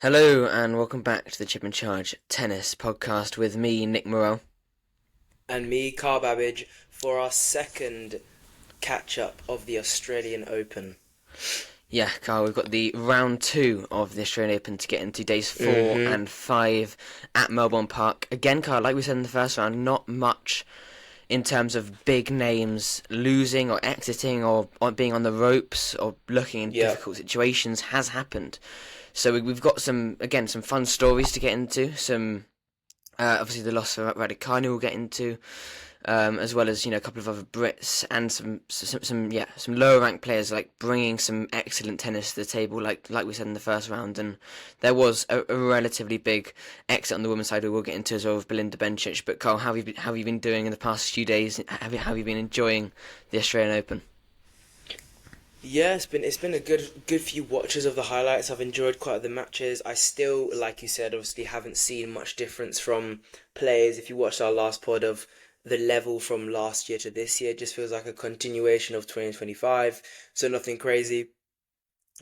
Hello and welcome back to the Chip and Charge Tennis Podcast with me, Nick Morrell. And me, Carl Babbage, for our second catch-up of the Australian Open. Yeah, Carl, we've got the round 2 of the Australian Open to get into days 4 Mm-hmm. and 5 at Melbourne Park. Again, Carl, like we said in the first round, not much in terms of big names losing or exiting or being on the ropes or looking in Yeah. difficult situations has happened. So we've got some fun stories to get into, some obviously the loss of Raducanu we'll get into, as well as a couple of other Brits and some lower ranked players like bringing some excellent tennis to the table, like we said in the first round. And there was a relatively big exit on the women's side, who we'll get into as well, with Belinda Bencic. But Carl, how have you been doing in the past few days? Have you been enjoying the Australian Open? Yeah, it's been a good few watches of the highlights. I've enjoyed quite the matches. I still, like you said, obviously haven't seen much difference from players. If you watched our last pod of the level from last year to this year, it just feels like a continuation of 2025. So nothing crazy.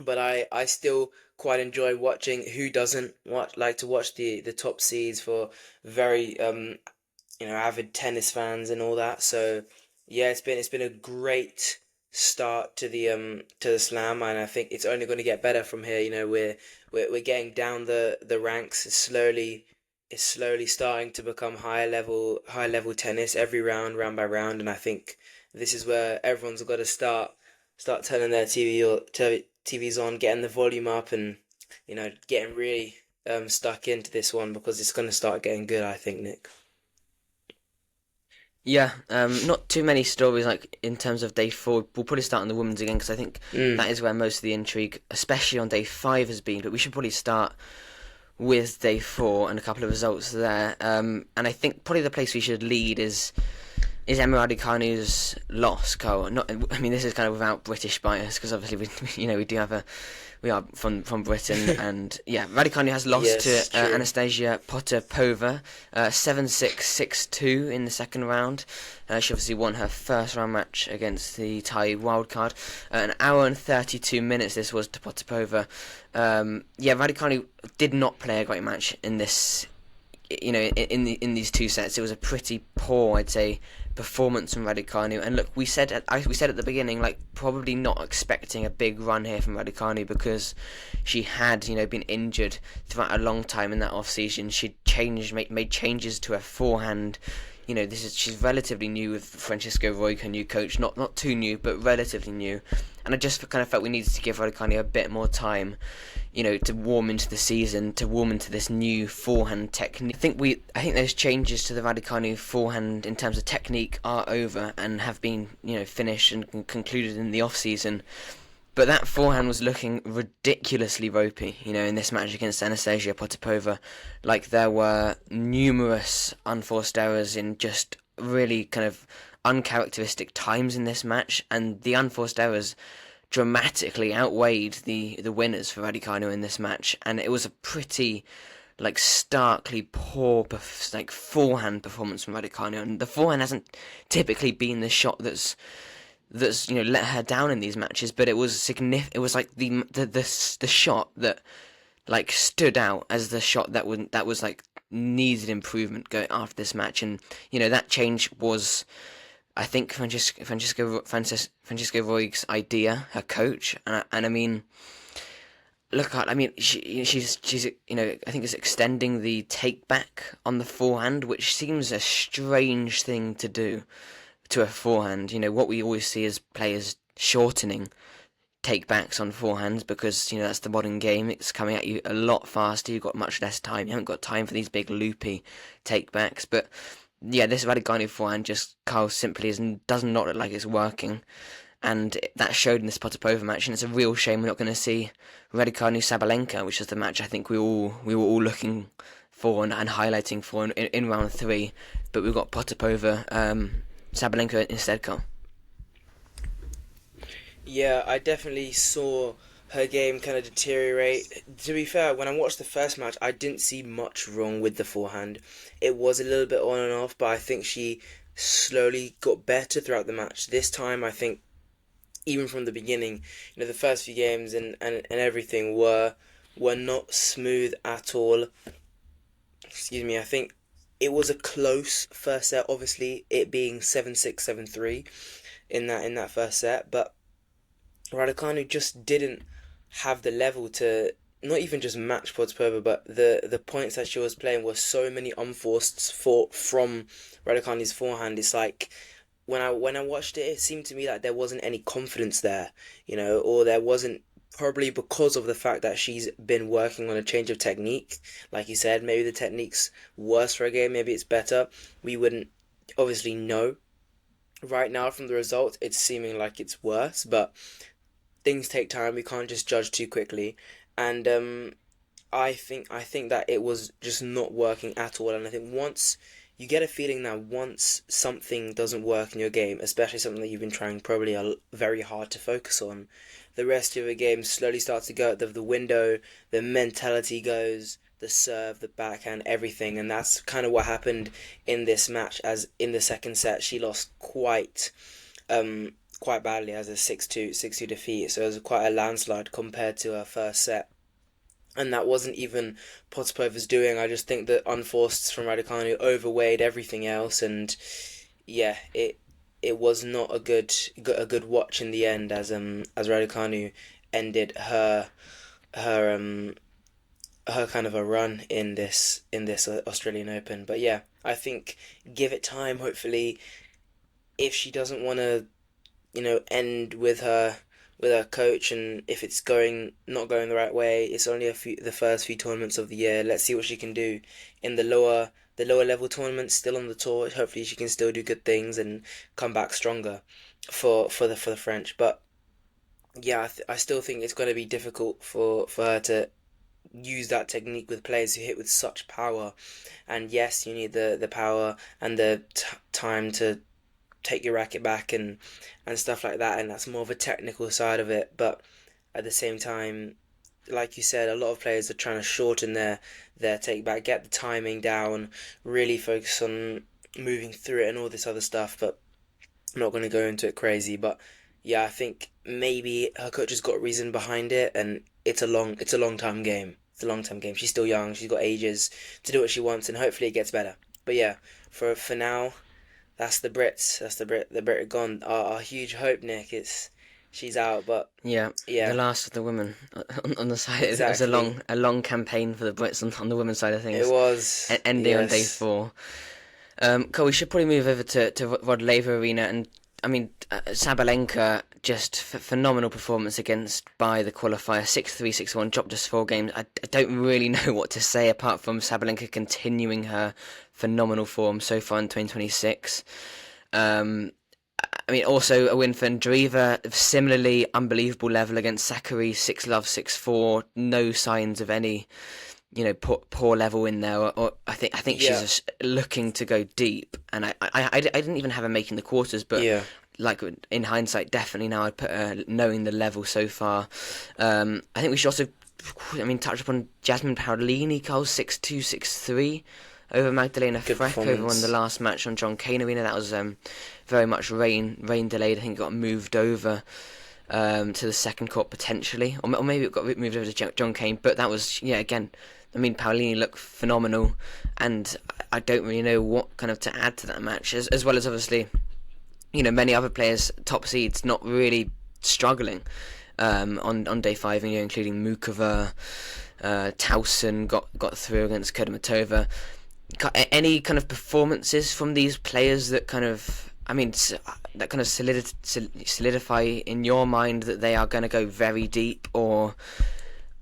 But I still quite enjoy watching. Who doesn't like to watch the top seeds for very avid tennis fans and all that. So yeah, it's been a great start to the slam, and I think it's only going to get better from here. We're getting down the ranks slowly. It's slowly starting to become high level tennis every round by round, and I think this is where everyone's got to start turning their TVs on, getting the volume up, and getting really stuck into this one because it's going to start getting good. I think, Nick. Yeah, not too many stories like in terms of day 4. We'll probably start on the women's again because I think Mm. that is where most of the intrigue, especially on day 5, has been. But we should probably start with day 4 and a couple of results there. And I think probably the place we should lead is Emma Raducanu's loss, Carl. Not, I mean, this is kind of without British bias because obviously we do have we are from Britain, and yeah, Raducanu has lost to Yes, true. Anastasia Potapova, 7-6, 6-2 in the second round. She obviously won her first round match against the Thai wildcard. An hour and 32 minutes this was to Potapova. Yeah, Raducanu did not play a great match in this. In these two sets, it was a pretty poor, I'd say, performance from Raducanu. And look, we said at the beginning, like, probably not expecting a big run here from Raducanu because she had been injured throughout a long time in that off season. She'd made changes to her forehand. She's relatively new with Francisco Roig, her new coach. Not too new, but relatively new. And I just kind of felt we needed to give Raducanu a bit more time, to warm into the season, to warm into this new forehand technique. I think those changes to the Raducanu forehand in terms of technique are over and have been, finished and concluded in the off season. But that forehand was looking ridiculously ropey, in this match against Anastasia Potapova. Like, there were numerous unforced errors in just really kind of uncharacteristic times in this match, and the unforced errors dramatically outweighed the winners for Raducanu in this match, and it was a pretty like starkly poor forehand performance from Raducanu, and the forehand hasn't typically been the shot that's let her down in these matches, but it was significant. It was like the shot that like stood out as the shot that was like needed improvement going after this match, and that change was, I think, Francisco Roig's idea, her coach, and I mean, I mean, she's I think it's extending the take back on the forehand, which seems a strange thing to do to a forehand. What we always see is players shortening take backs on forehands because that's the modern game. It's coming at you a lot faster. You've got much less time. You haven't got time for these big loopy take backs. But yeah, this Raducanu forehand just Carl simply does not look like it's working, and that showed in this Potapova match. And it's a real shame we're not going to see Raducanu Sabalenka, which is the match I think we were all looking for and highlighting for in round 3. But we've got Potapova Sabalenka instead, Carl. Yeah, I definitely saw her game kind of deteriorate. To be fair, when I watched the first match, I didn't see much wrong with the forehand. It was a little bit on and off, but I think she slowly got better throughout the match. This time, I think even from the beginning, the first few games and everything were were not smooth at all. Excuse me, I think it was a close first set, obviously it being 7-6, 7-3 in that first set, but Raducanu just didn't have the level to not even just match Potapova, but the points that she was playing were so many unforced from Raducanu's forehand. It's like when I watched it, it seemed to me like there wasn't any confidence there, or there wasn't, probably because of the fact that she's been working on a change of technique. Like you said, maybe the technique's worse for a game, maybe it's better. We wouldn't obviously know. Right now, from the results, it's seeming like it's worse, but things take time. We can't just judge too quickly, and I think that it was just not working at all. And I think once you get a feeling that once something doesn't work in your game, especially something that you've been trying probably very hard to focus on, the rest of your game slowly starts to go out of the window. The mentality goes, the serve, the backhand, everything, and that's kind of what happened in this match. As in the second set, she lost quite badly as a 6-2 defeat. So it was quite a landslide compared to her first set. And that wasn't even Potapova's doing. I just think that unforced from Raducanu overweighed everything else, and yeah, it was not a good watch in the end as Raducanu ended her her kind of a run in this Australian Open. But yeah, I think give it time. Hopefully, if she doesn't want to end with her coach, and if it's not going the right way, it's only the first few tournaments of the year. Let's see what she can do in the lower level tournaments, still on the tour. Hopefully she can still do good things and come back stronger for the French. But yeah, I still think it's going to be difficult for her to use that technique with players who hit with such power. And yes, you need the power and the time to take your racket back and stuff like that, and that's more of a technical side of it. But at the same time, like you said, a lot of players are trying to shorten their take back, get the timing down, really focus on moving through it and all this other stuff. But I'm not going to go into it crazy. But yeah, I think maybe her coach has got reason behind it, and it's a long time game. It's a long time game. She's still young. She's got ages to do what she wants, and hopefully it gets better. But yeah, for now, that's the Brits. That's the Brit are gone. Our huge hope, Nick. She's out, but Yeah, yeah, the last of the women on the side. It was exactly. a long campaign for the Brits on the women's side of It things, was, ending on day yes, 4. Cool, we should probably move over to Rod Laver Arena, and I mean Sabalenka, just phenomenal performance by the qualifier, 6-3, 6-1, dropped us 4 games. I don't really know what to say apart from Sabalenka continuing her phenomenal form so far in 2026. I mean, also a win for Andreeva, similarly unbelievable level against Sakkari, 6-love, 6-4, no signs of any poor level in there, or I think she's yeah, just looking to go deep, and I didn't even have her making the quarters, but yeah, like in hindsight, definitely now I'd put her knowing the level so far. I think we should also, touch upon Jasmine Paolini, Carl, 6-2, 6-3 over Magdalena good Freck over on the performance. last match on John Cain Arena. That was very much rain delayed. I think it got moved over to the second court potentially, or maybe it got moved over to John Cain. But that was, again, I mean, Paolini looked phenomenal, and I don't really know what kind of to add to that match, as well as obviously, many other players, top seeds, not really struggling on day 5, including Mukova, Towson got through against Kudermetova. Any kind of performances from these players that kind of, that kind of solidify in your mind that they are going to go very deep, or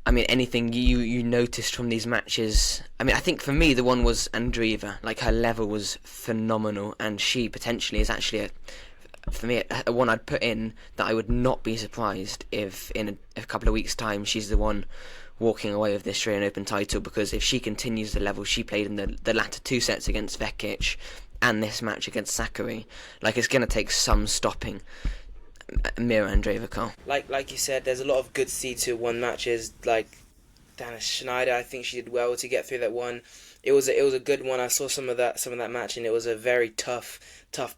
anything you noticed from these matches? I think for me the one was Andreeva. Like, her level was phenomenal, and she potentially is actually for me a one I'd put in that I would not be surprised if in a couple of weeks' time she's the one walking away with the Australian Open title, because if she continues the level she played in the latter 2 sets against Vekic and this match against Sakkari, like, it's going to take some stopping Mira Andreeva, Carl. Like you said, there's a lot of good C2-1 matches. Like Dana Schneider, I think she did well to get through that one. It was a good one. I saw some of that match, and it was a very tough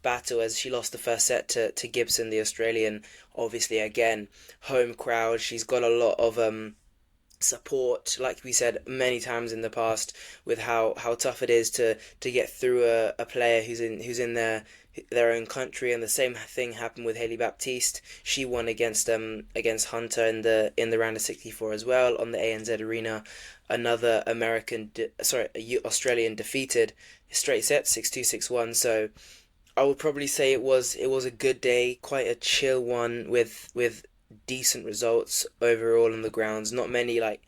battle, as she lost the first set to Gibson, the Australian. Obviously, again, home crowd. She's got a lot of support, like we said many times in the past, with how tough it is to get through a player who's in their own country. And the same thing happened with Hailey Baptiste. She won against Hunter in the round of 64 as well on the ANZ Arena. Another Australian defeated straight set 6-2 6-1. So I would probably say it was a good day, quite a chill one with decent results overall on the grounds. Not many like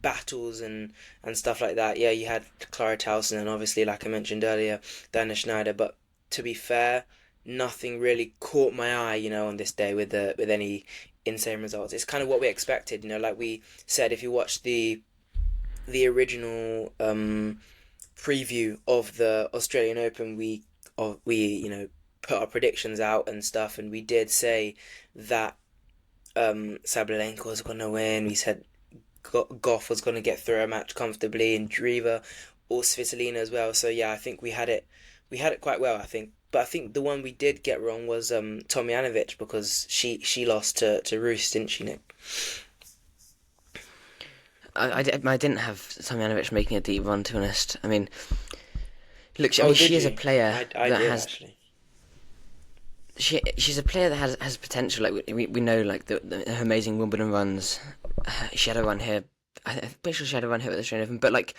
battles and stuff like that. Yeah, you had Clara Towson and obviously, like I mentioned earlier, Dana Schneider. But to be fair, nothing really caught my eye, on this day with any insane results. It's kind of what we expected, like we said. If you watch the original preview of the Australian Open, we put our predictions out and stuff, and we did say that Sabalenka was going to win. We said Goff was going to get through a match comfortably, and Dreva or Svitolina as well. So yeah, I think we had it quite well, I think. But I think the one we did get wrong was Tomljanovic, because she lost to Roos, didn't she, Nick? I didn't have Tomljanovic making a deep run, to be honest. I mean, look, she is a player that has. Actually. She's a player that has potential. Like we know, like her amazing Wimbledon runs. She had a run here. I'm pretty sure she had a run here at the Australian Open. But like,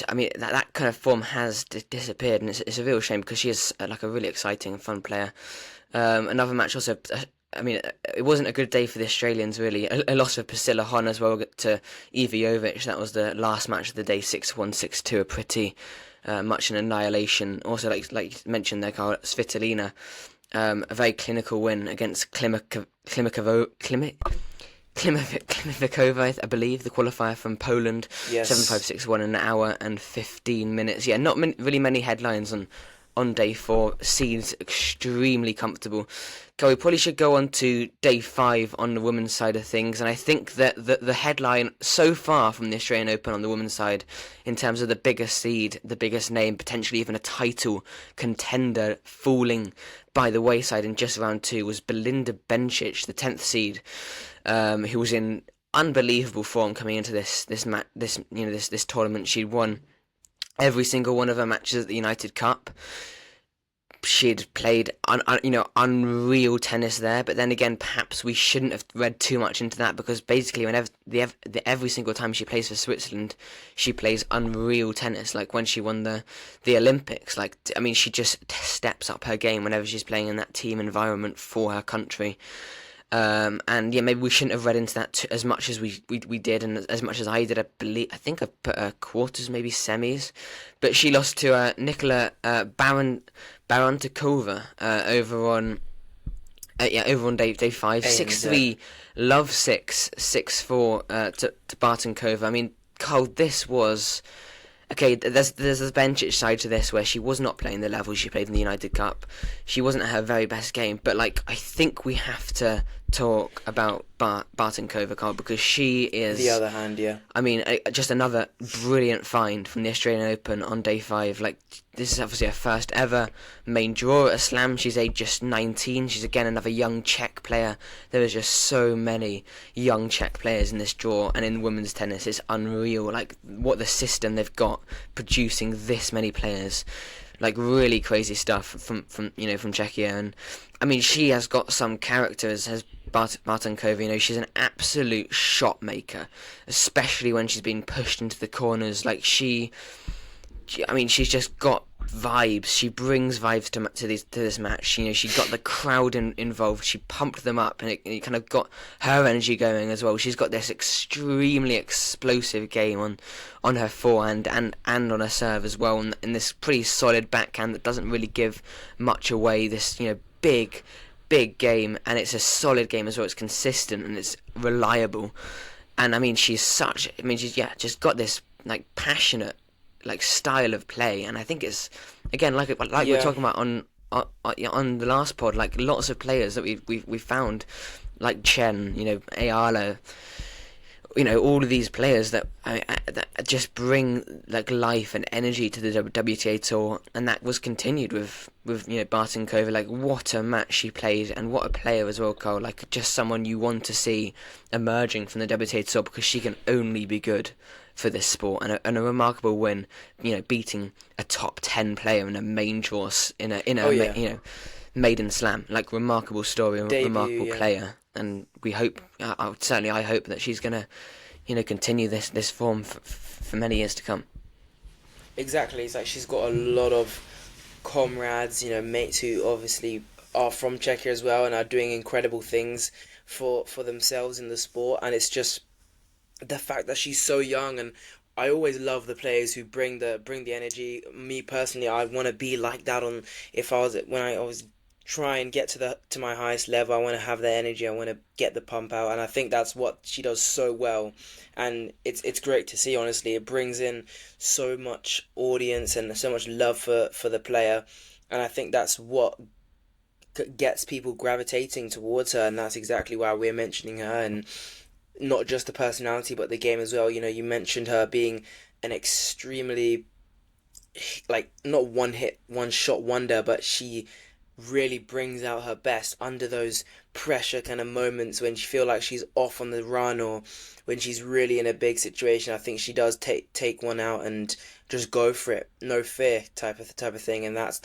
I mean, that kind of form has disappeared, and it's a real shame, because she is like a really exciting and fun player. Another match also. I mean, it wasn't a good day for the Australians, really. A loss of Priscilla Hon as well to Iva Jovic. That was the last match of the day, 6-1, 6-2, a pretty much an annihilation. Also, like you mentioned there, Carl, Svitolina, a very clinical win against Klimakova, I believe, the qualifier from Poland. Yes. 7-5, 6-1 in an hour and 15 minutes. Yeah, not really many headlines on day 4. Seeds extremely comfortable. Okay, we probably should go on to day 5 on the women's side of things, and I think that the headline so far from the Australian Open on the women's side, in terms of the biggest seed, the biggest name, potentially even a title contender falling by the wayside in just round 2, was Belinda Bencic, the 10th seed, who was in unbelievable form coming into this tournament. She'd won every single one of her matches at the United Cup. She'd played unreal tennis there, but then again, perhaps we shouldn't have read too much into that, because basically whenever every single time she plays for Switzerland, she plays unreal tennis. Like when she won the Olympics, like, I mean, she just steps up her game whenever she's playing in that team environment for her country. And yeah, maybe we shouldn't have read into that as much as we did, and as much as I did. I think I put quarters, maybe semis, but she lost to Nicola Bartunkova over on day 5, 6-3, love 6, 6-4 to Bartunkova. I mean, Carl, this was. Okay, there's the Bencic side to this, where she was not playing the level she played in the United Cup. She wasn't at her very best game, but like, I think we have to talk about Bartunkova, Carl, because she is. The other hand, yeah. I mean, just another brilliant find from the Australian Open on day 5. Like, this is obviously her first ever main draw at a slam. She's aged just 19. She's again another young Czech player. There is just so many young Czech players in this draw, and in women's tennis, it's unreal. Like, what the system they've got producing this many players. Like, really crazy stuff from Czechia. And I mean, she has got some character as Bartunkova. She's an absolute shot maker, especially when she's been pushed into the corners. Like, she's just got vibes. She brings vibes to this match. She got the crowd involved. She pumped them up, and it kind of got her energy going as well. She's got this extremely explosive game on her forehand and on her serve as well, and this pretty solid backhand that doesn't really give much away. This big game, and it's a solid game as well. It's consistent and it's reliable. And I mean, she's just got this like passionate like style of play, and I think it's again like we were talking about on the last pod, like lots of players that we found, like Chen, Ayala, all of these players that just bring like life and energy to the WTA tour, and that was continued with Bartunkova. Like, what a match she played, and what a player as well, Carl. Like, just someone you want to see emerging from the WTA tour, because she can only be good for this sport, and a remarkable win. Beating a top 10 player in a main draw in a maiden slam. Like, remarkable story, remarkable player. And we hope, I hope that she's gonna, continue this form for many years to come. Exactly, it's like she's got a lot of comrades, mates who obviously are from Czechia as well and are doing incredible things for themselves in the sport. And it's just the fact that she's so young, and I always love the players who bring the energy. Me personally, I want to be like that when I was try and get to my highest level. I want to have that energy. I want to get the pump out, and I think that's what she does so well. And it's great to see. Honestly, it brings in so much audience and so much love for the player, and I think that's what gets people gravitating towards her, and that's exactly why we're mentioning her, and not just the personality but the game as well. You mentioned her being an extremely, like, not one shot wonder, but she really brings out her best under those pressure kind of moments when she feel like she's off on the run, or when she's really in a big situation. I think she does take one out and just go for it, no fear type of thing, and that's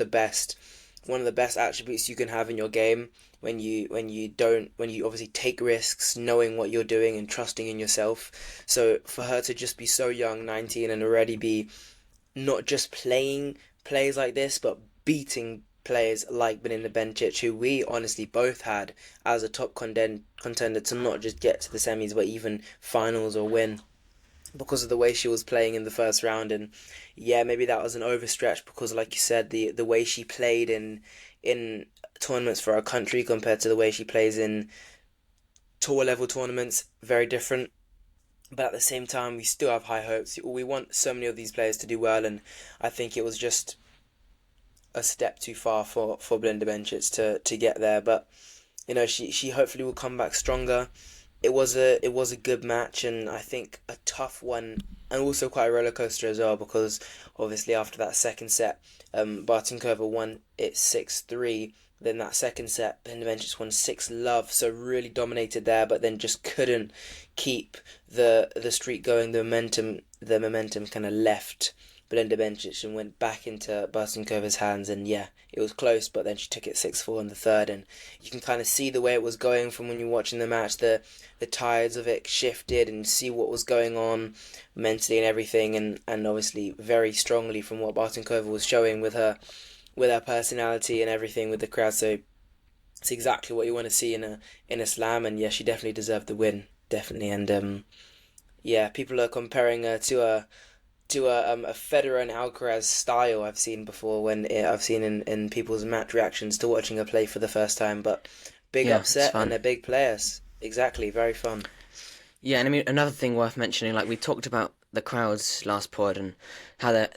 one of the best attributes you can have in your game, when you obviously take risks, knowing what you're doing and trusting in yourself. So for her to just be so young, 19, and already be not just playing plays like this, but beating players like Belinda Bencic, who we honestly both had as a top contender to not just get to the semis but even finals or win, because of the way she was playing in the first round. And yeah, maybe that was an overstretch, because like you said, the way she played in tournaments for our country compared to the way she plays in tour level tournaments, very different. But at the same time, we still have high hopes. We want so many of these players to do well, and I think it was just a step too far for Belinda Bencic to get there. But she hopefully will come back stronger. It was a good match, and I think a tough one, and also quite a roller coaster as well, because obviously after that second set, Bartunkova won it 6-3. Then that second set, Belinda Bencic won 6-love, so really dominated there, but then just couldn't keep the streak going. The momentum kind of left Belinda Bencic and went back into Bartunkova's hands, and yeah, it was close, but then she took it 6-4 in the third, and you can kind of see the way it was going from when you're watching the match. The tides of it shifted, and see what was going on mentally and everything, and obviously very strongly from what Bartunkova was showing with her personality and everything with the crowd. So it's exactly what you want to see in a slam, and yeah, she definitely deserved the win, definitely. And yeah, people are comparing her to a Federer and Alcaraz style I've seen before, I've seen in people's match reactions to watching her play for the first time. But big upset, and they're big players. Exactly, very fun. Yeah, and I mean, another thing worth mentioning, like we talked about the crowds last pod and how they're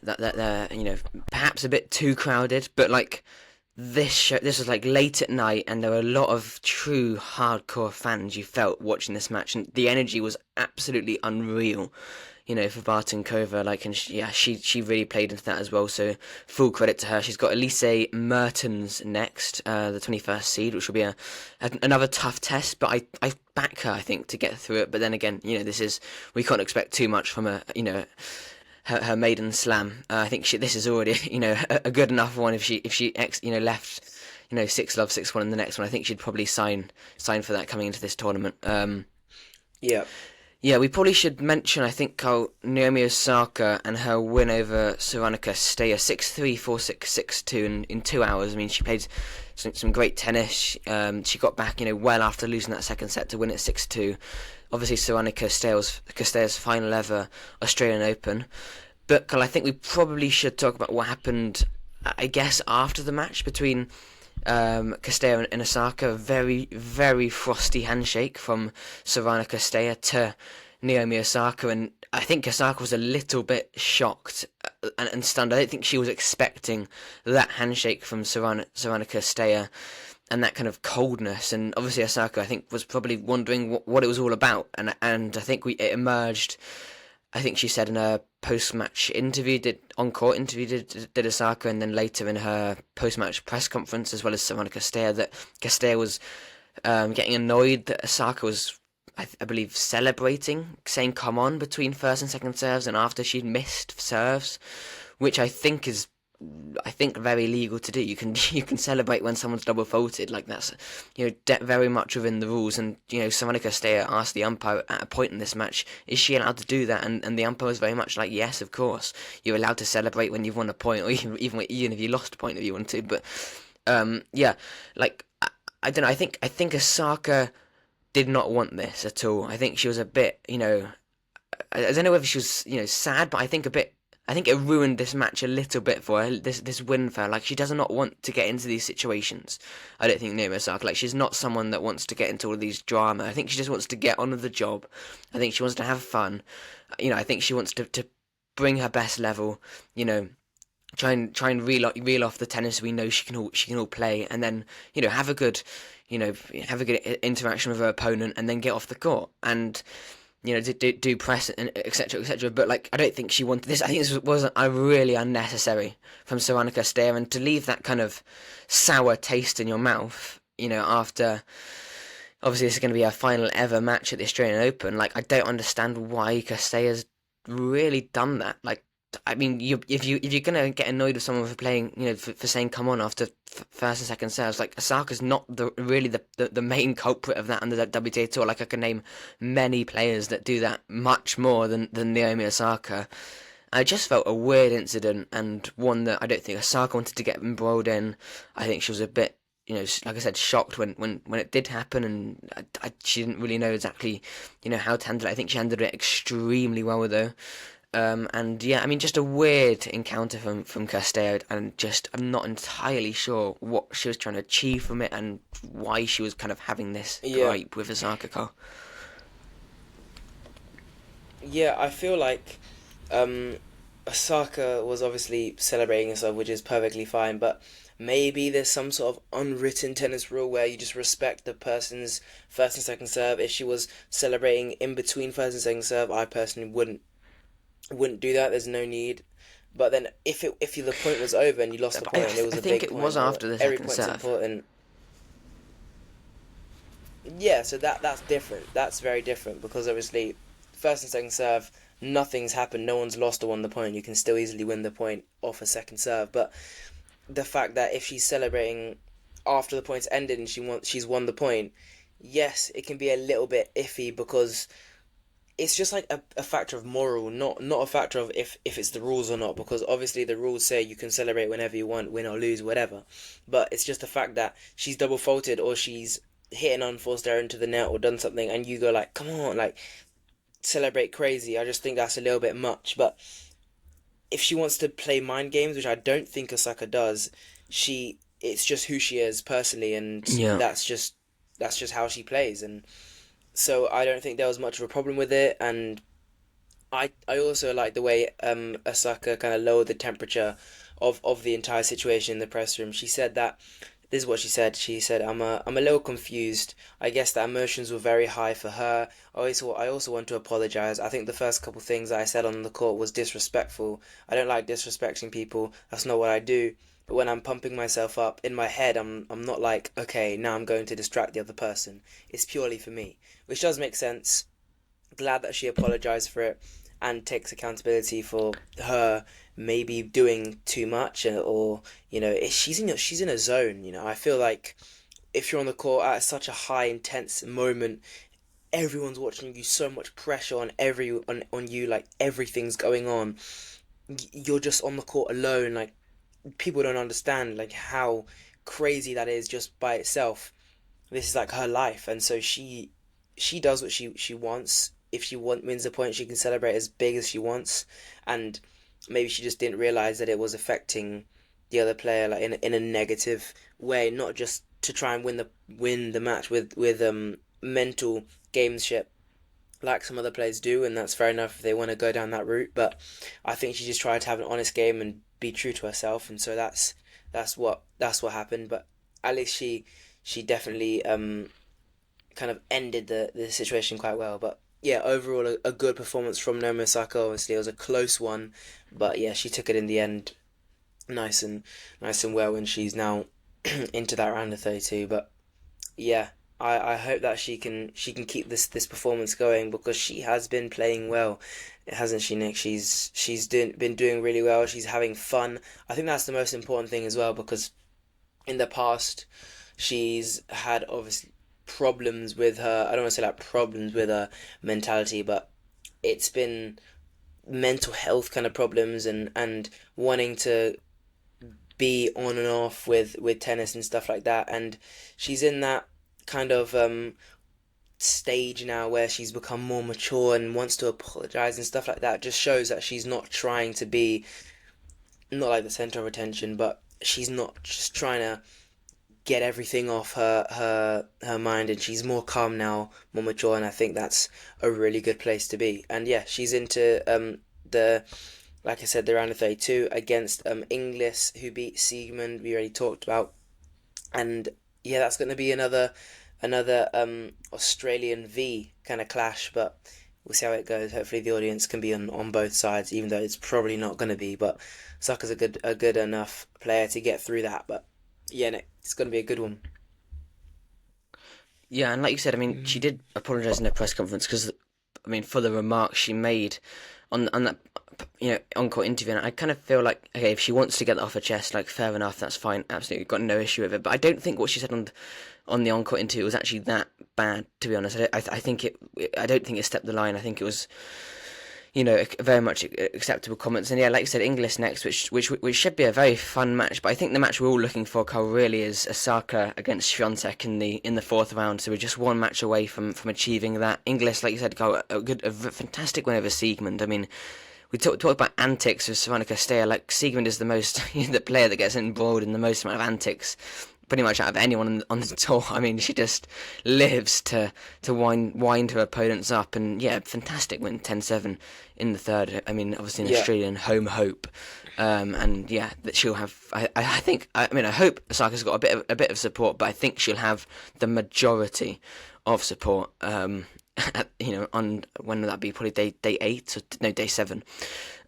perhaps a bit too crowded, but like this was like late at night, and there were a lot of true hardcore fans you felt watching this match, and the energy was absolutely unreal. For Bartunkova, and she really played into that as well. So full credit to her. She's got Elise Mertens next, the 21st seed, which will be another tough test. But I back her, I think, to get through it. But then again, we can't expect too much from her maiden slam. I think this is already a good enough one. If she left 6-love 6-1 in the next one, I think she'd probably sign for that coming into this tournament. Yeah. Yeah, we probably should mention, I think, Naomi Osaka and her win over Sorana Cirstea, 6-3, 4-6, 6-2 in 2 hours. I mean, she played some great tennis. She got back, well after losing that second set to win it 6-2. Obviously, Sorana Cirstea's final ever Australian Open. But I think we probably should talk about what happened, I guess, after the match between Cirstea and Osaka. Very, very frosty handshake from Sorana Cirstea to Naomi Osaka, and I think Osaka was a little bit shocked and stunned. I don't think she was expecting that handshake from Sorana Cirstea. that kind of coldness. And obviously Osaka, I think, was probably wondering what it was all about. And I think it emerged. I think she said in her post-match interview, did Osaka, and then later in her post-match press conference, as well as Sorana Cirstea, that Cirstea was getting annoyed that Osaka was, I believe, celebrating, saying "come on" between first and second serves, and after she'd missed serves, which I think is very legal to do. You can celebrate when someone's double faulted, like that's very much within the rules. And Sorana Cirstea asked the umpire at a point in this match, is she allowed to do that? And the umpire was very much like, yes, of course, you're allowed to celebrate when you've won a point, or even if you lost a point if you want to. But yeah, like I don't know. I think Osaka did not want this at all. I think she was a bit, I don't know whether she was sad, but I think it ruined this match a little bit for her, this win for her. Like, she does not want to get into these situations. I don't think Naomi Osaka, like, she's not someone that wants to get into all of these drama. I think she just wants to get on with the job. I think she wants to have fun. I think she wants to bring her best level, try and reel off the tennis we know she can all play, and then have a good interaction with her opponent, and then get off the court and do press and etc. etc. But like, I don't think she wanted this. I think this was really unnecessary from Sorana Cirstea, and to leave that kind of sour taste in your mouth, after obviously this is going to be her final ever match at the Australian Open. Like, I don't understand why Cirstea's really done that. Like, I mean, if you're gonna get annoyed with someone for playing, for saying "come on" after first and second serves, like, Osaka's not the main culprit of that under that WTA tour. Like, I can name many players that do that much more than Naomi Osaka. I just felt a weird incident, and one that I don't think Osaka wanted to get embroiled in. I think she was a bit, like I said, shocked when it did happen, and she didn't really know exactly, how to handle it. I think she handled it extremely well, though. And yeah, I mean, just a weird encounter from Cirstea, and I'm not entirely sure what she was trying to achieve from it, and why she was kind of having this gripe with Osaka. Yeah, I feel like Osaka was obviously celebrating herself, which is perfectly fine, but maybe there's some sort of unwritten tennis rule where you just respect the person's first and second serve. If she was celebrating in between first and second serve, I personally wouldn't do that. There's no need. But then if the point was over and you lost the point, and it was a big point. I think it was after the second serve. Every point's important. Yeah, so that's different. That's very different, because obviously first and second serve, nothing's happened. No one's lost or won the point. You can still easily win the point off a second serve. But the fact that if she's celebrating after the point's ended and she's won the point, yes, it can be a little bit iffy, because it's just like a factor of moral, not a factor of if it's the rules or not, because obviously the rules say you can celebrate whenever you want, win or lose, whatever. But it's just the fact that she's double faulted, or she's hit an unforced error into the net, or done something, and you go like, come on, like, celebrate crazy. I just think that's a little bit much. But if she wants to play mind games, which I don't think Osaka does, it's just who she is personally, and that's just how she plays. And so I don't think there was much of a problem with it, and I also like the way Osaka kind of lowered the temperature of the entire situation in the press room. She said that, this is what she said. She said, I'm a little confused. I guess the emotions were very high for her. I also want to apologise. I think the first couple things that I said on the court was disrespectful. I don't like disrespecting people. That's not what I do. But when I'm pumping myself up in my head, I'm not like, okay, now I'm going to distract the other person. It's purely for me, which does make sense. Glad that she apologised for it and takes accountability for her maybe doing too much, or she's in a zone. I feel like if you're on the court at such a high intense moment, everyone's watching you, so much pressure on you, like everything's going on. You're just on the court alone, like, people don't understand like how crazy that is just by itself. This is like her life, and so she does what she wants. If she wins a point, she can celebrate as big as she wants, and maybe she just didn't realize that it was affecting the other player, like in a negative way, not just to try and win the match with mental gamesmanship like some other players do, and that's fair enough if they want to go down that route. But I think she just tried to have an honest game and be true to herself, and so that's what happened. But at least she she definitely kind of ended the situation quite well. But yeah, overall a good performance from Naomi Osaka. Obviously, it was a close one, but yeah, she took it in the end, nice and well, and she's now into that round of 32. But yeah, I hope that she can keep this performance going, because she has been playing well, hasn't she, Nick? Been doing really well. She's having fun. I think that's the most important thing as well, because in the past she's had obviously problems with her. I don't want to say like problems with her mentality, but it's been mental health kind of problems, and wanting to be on and off with tennis and stuff like that. And she's in that kind of stage now where she's become more mature and wants to apologize and stuff like that. Just shows that she's not trying to be, not like the center of attention, but she's not just trying to get everything off her mind, and she's more calm now, more mature, and I think that's a really good place to be. And yeah, she's into the like I said, the round of 32 against Inglis, who beat Siegmund, we already talked about. And yeah, that's going to be another Australian V kind of clash, but we'll see how it goes. Hopefully the audience can be on both sides, even though it's probably not going to be. But Saka's a good enough player to get through that. But yeah, Nick, it's going to be a good one. Yeah, and like you said, I mean, she did apologise in her press conference because, I mean, for the remarks she made on that, on-court interview, and I kind of feel like, okay, if she wants to get that off her chest, like, fair enough, that's fine, absolutely, got no issue with it. But I don't think what she said on the on-court interview was actually that bad, to be honest. I think I don't think it stepped the line. I think it was, very much acceptable comments. And yeah, like you said, Inglis next, which should be a very fun match. But I think the match we're all looking for, Carl, really is Osaka against Świątek in the fourth round. So we're just one match away from achieving that. Inglis, like you said, Carl, a fantastic win over Siegmund. I mean, we talked about antics with Sorana Cirstea. Like, Siegmund is the most the player that gets involved in the most amount of antics, pretty much out of anyone on the tour. I mean, she just lives to wind her opponents up, and yeah, fantastic win, 10-7 in the third. I mean, obviously an Australian home hope, and yeah, that she'll have. I hope Osaka's got a bit of support, but I think she'll have the majority of support. On when would that be? Probably day 8 or no, day 7.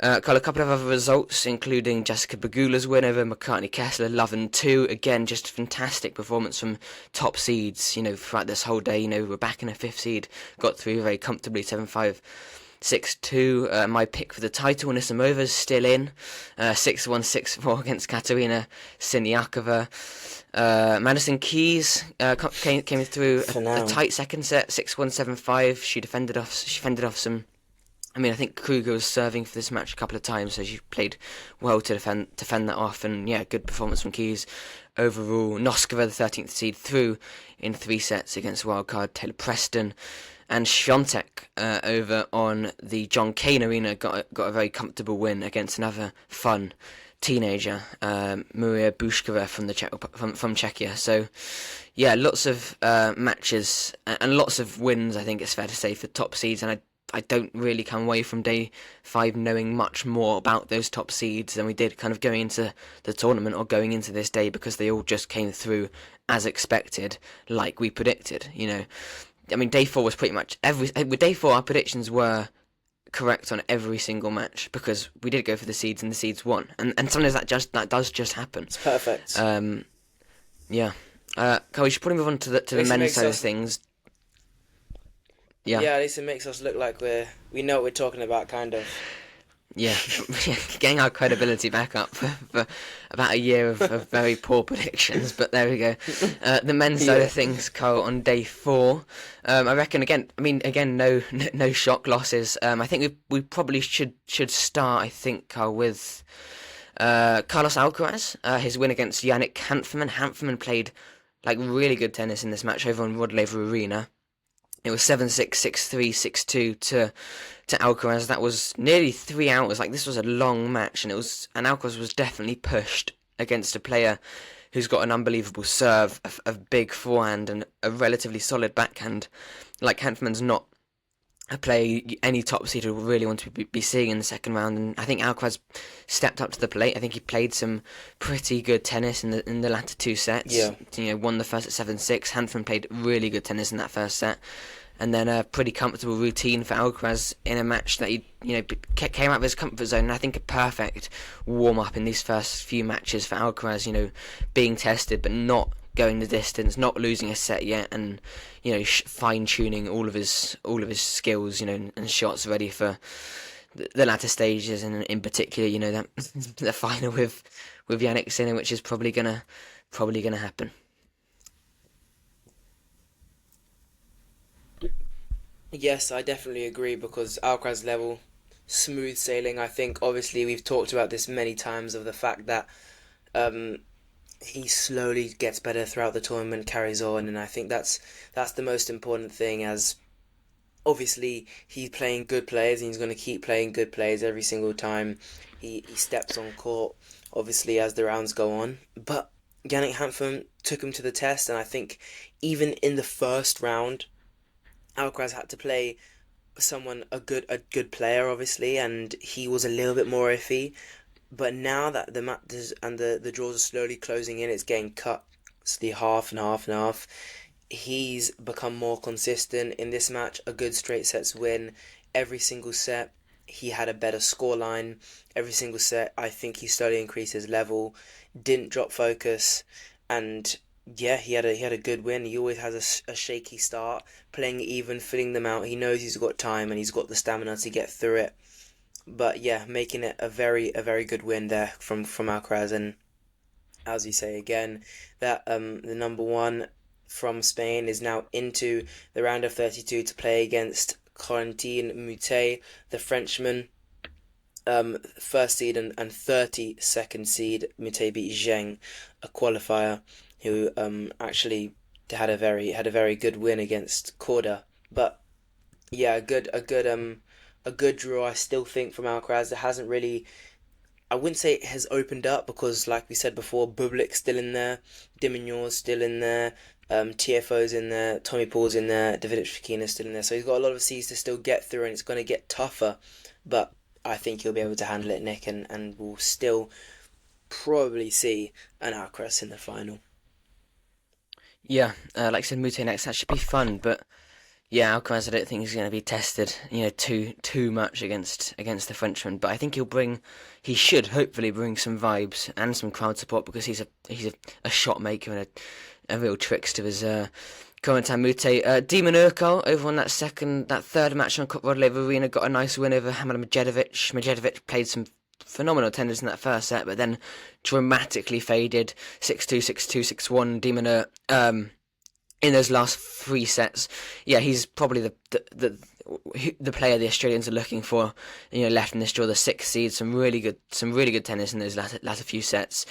Got a couple of other results, including Jessica Pegula's win over McCartney Kessler, 11-2. Again, just fantastic performance from top seeds. Throughout this whole day. We're back in a 5th seed, got through very comfortably, 7-5. 6-2. My pick for the title, Anisimova, still in. 6-1, 6-4 against Katerina Siniakova. Madison Keys came through a tight second set, 6-1, 7-5. She fended off some. I mean, I think Kruger was serving for this match a couple of times, so she played well to defend that off. And yeah, good performance from Keys overall. Noskova, the 13th seed, through in 3 sets against wildcard Taylor Preston. And Świątek over on the John Cain Arena got a very comfortable win against another fun teenager, Maria Bushkova from Czechia. So yeah, lots of matches and lots of wins, I think it's fair to say, for top seeds. And I don't really come away from day 5 knowing much more about those top seeds than we did kind of going into the tournament or going into this day, because they all just came through as expected, like we predicted. I mean, day 4 was pretty much with day 4 our predictions were correct on every single match, because we did go for the seeds and the seeds won, and sometimes that does just happen. It's perfect. Yeah. Carl, we should probably move on to the men's side of things. Yeah. Yeah, at least it makes us look like we know what we're talking about, kind of. Yeah, getting our credibility back up for about a year of very poor predictions, but there we go. The men's side of things, Carl, on day 4, I reckon again no shock losses. I think we probably should start, I think, Carl, with Carlos Alcaraz, his win against Yannick Hanfmann. Hanfmann played like really good tennis in this match over on Rod Laver Arena. It was 7-6, 6-3, 6-2 to Alcaraz. That was nearly 3 hours. Like, this was a long match, and Alcaraz was definitely pushed against a player who's got an unbelievable serve, a big forehand, and a relatively solid backhand. Like, Hanfmann's not a play any top seed would really want to be seeing in the second round. And I think Alcaraz stepped up to the plate. I think he played some pretty good tennis in the latter two sets. Yeah. Won the first at 7-6. Hanfman played really good tennis in that first set. And then a pretty comfortable routine for Alcaraz in a match that he came out of his comfort zone. And I think a perfect warm up in these first few matches for Alcaraz. Being tested but not going the distance, not losing a set yet, and fine tuning all of his skills, and shots ready for the latter stages, and in particular, that the final with Jannik Sinner, which is probably gonna happen. Yes, I definitely agree because Alcaraz level, smooth sailing. I think obviously we've talked about this many times of the fact that he slowly gets better throughout the tournament, carries on, and I think that's the most important thing. As obviously he's playing good players, and he's going to keep playing good players every single time he steps on court. Obviously, as the rounds go on, but Yannick Hanfman took him to the test, and I think even in the first round, Alcaraz had to play a good player, obviously, and he was a little bit more iffy. But now that the matches and the draws are slowly closing in, it's getting cut. It's the half and half and half. He's become more consistent in this match. A good straight sets win. Every single set, he had a better scoreline. Every single set, I think he slowly increased his level. Didn't drop focus, and yeah, he had a good win. He always has a shaky start, playing even, filling them out. He knows he's got time and he's got the stamina to get through it. But yeah, making it a very good win there from Alcaraz, and as you say again, that the number one from Spain is now into the round of 32 to play against Corentin Moutet, the Frenchman, first seed and 32nd seed. Moutet beat Zheng, a qualifier, who actually had a very good win against Korda. But yeah, a good draw, I still think, from Alcaraz. It hasn't really, I wouldn't say it has opened up because, like we said before, Bublik's still in there, Dimignor's still in there, TFO's in there, Tommy Paul's in there, Davidovich Fokina's still in there. So he's got a lot of seeds to still get through, and it's going to get tougher. But I think he'll be able to handle it, Nick, and we'll still probably see an Alcaraz in the final. Yeah, like I said, Moutet next, that should be fun, but yeah, Alcaraz, I don't think he's going to be tested, too much against the Frenchman. But I think he should hopefully bring some vibes and some crowd support because he's a shot maker and a real trickster as Corentin Moutet. Demon Urkel over on that third match on Rod Laver Arena got a nice win over Hamid Medjedovic. Medjedovic played some phenomenal tennis in that first set, but then dramatically faded 6-2, 6-2, 6-1. Demon in those last three sets, yeah, he's probably the player the Australians are looking for. Left in this draw, the sixth seed, some really good tennis in those latter few sets.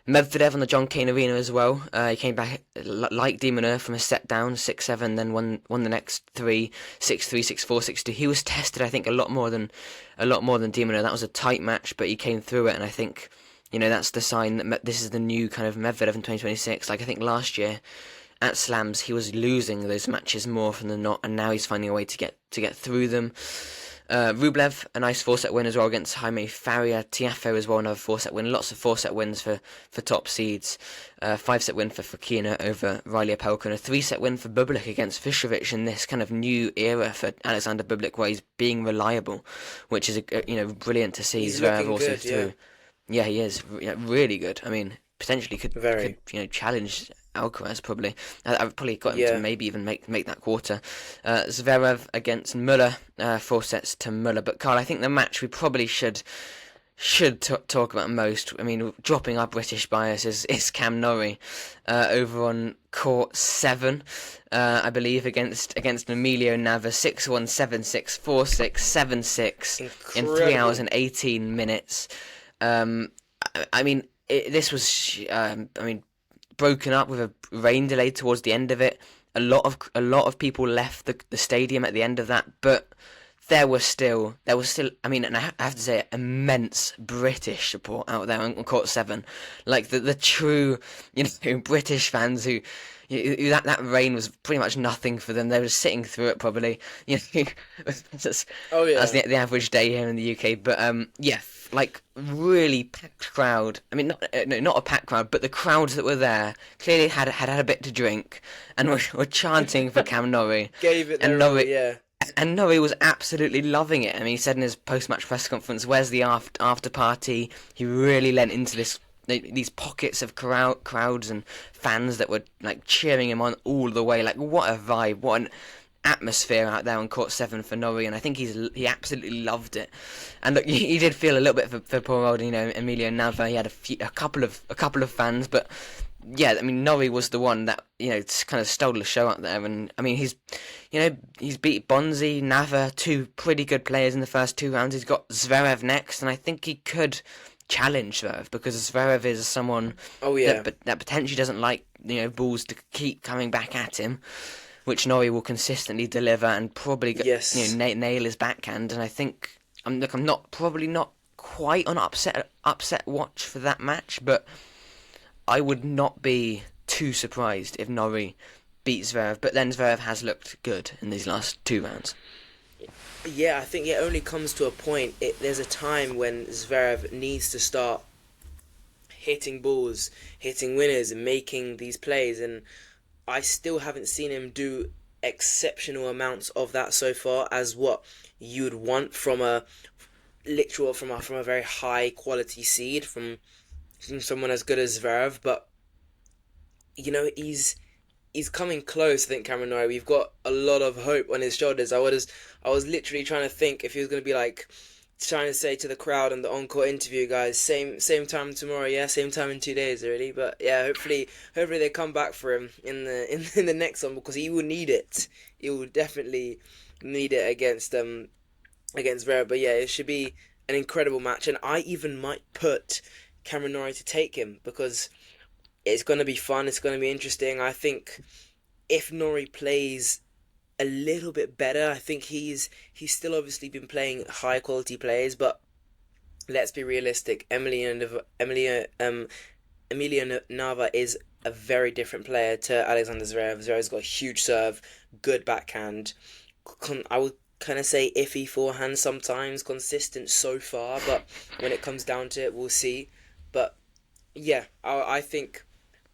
Medvedev on the John Cain Arena as well. He came back like Demoner from a set down, 6-7, then won the next three, 6-3, 6-4, 6-2. He was tested, I think, a lot more than Demoner. That was a tight match, but he came through it, and I think that's the sign that this is the new kind of Medvedev in 2026. Like I think last year at Slams, he was losing those matches more often than not, and now he's finding a way to get through them. Rublev, a nice 4-set win as well against Jaime Faria. Tiafoe as well, another 4-set win. Lots of 4-set wins for top seeds. 5-set win for Fokina over Riley Opelka, and a 3-set win for Bublik against Fishevic in this kind of new era for Alexander Bublik, where he's being reliable, which is brilliant to see. He's looking also good, through. Yeah, he is really good. I mean, potentially could challenge Alcaraz probably. I've probably got him to maybe even make that quarter. Zverev against Muller, 4 sets to Muller. But Carl, I think the match we probably should talk about most. I mean, dropping our British bias is Cam Norrie over on court 7, I believe, against Emilio Nava, 6-1, 7-6, 4-6, 7-6 in 3 hours and 18 minutes. I mean, this was broken up with a rain delay towards the end of it. A lot of people left the stadium at the end of that, but there was still, I mean, and I have to say, immense British support out there on court 7, like the true, British fans who that rain was pretty much nothing for them. They were sitting through it probably, that's, Oh that's yeah. the average day here in the UK. But yeah, like really packed crowd. I mean, not a packed crowd, but the crowds that were there clearly had a bit to drink and were chanting for Cam Norrie. Gave it And their all, Norrie, yeah. and Norrie was absolutely loving it. I mean, he said in his post-match press conference, "Where's the after party?" He really lent into these pockets of crowds and fans that were like cheering him on all the way. Like, what a vibe! What an atmosphere out there on court 7 for Norrie, and I think he absolutely loved it. And look, he did feel a little bit for poor old Emilio Nava. He had a couple of fans, but yeah, I mean, Norrie was the one that kind of stole the show out there. And I mean, he's beat Bonzi, Nava, two pretty good players in the first 2 rounds. He's got Zverev next, and I think he could challenge Zverev, because Zverev is someone that potentially doesn't like balls to keep coming back at him, which Norrie will consistently deliver and probably nail his backhand. And I think I'm not quite on upset watch for that match, but I would not be too surprised if Norrie beats Zverev. But then Zverev has looked good in these last 2 rounds. Yeah, I think it only comes to a point. There's a time when Zverev needs to start hitting balls, hitting winners, and making these plays. And I still haven't seen him do exceptional amounts of that so far, as what you would want from a very high quality seed, from someone as good as Zverev. But he's coming close. I think Cameron Norrie, we've got a lot of hope on his shoulders. I was literally trying to think if he was going to be like trying to say to the crowd in the encore interview, guys, same time tomorrow, yeah, same time in 2 days already. But yeah, hopefully they come back for him in the next one, because he will need it. He will definitely need it against Zverev. But yeah, it should be an incredible match, and I even might put Cameron Norrie to take him, because it's going to be fun. It's going to be interesting. I think if Norrie plays a little bit better, I think he's still obviously been playing high quality players, but let's be realistic. Emilio Nava is a very different player to Alexander Zverev. Zverev's got a huge serve, good backhand. I would kind of say iffy forehand sometimes, consistent so far, but when it comes down to it, we'll see. But yeah, I think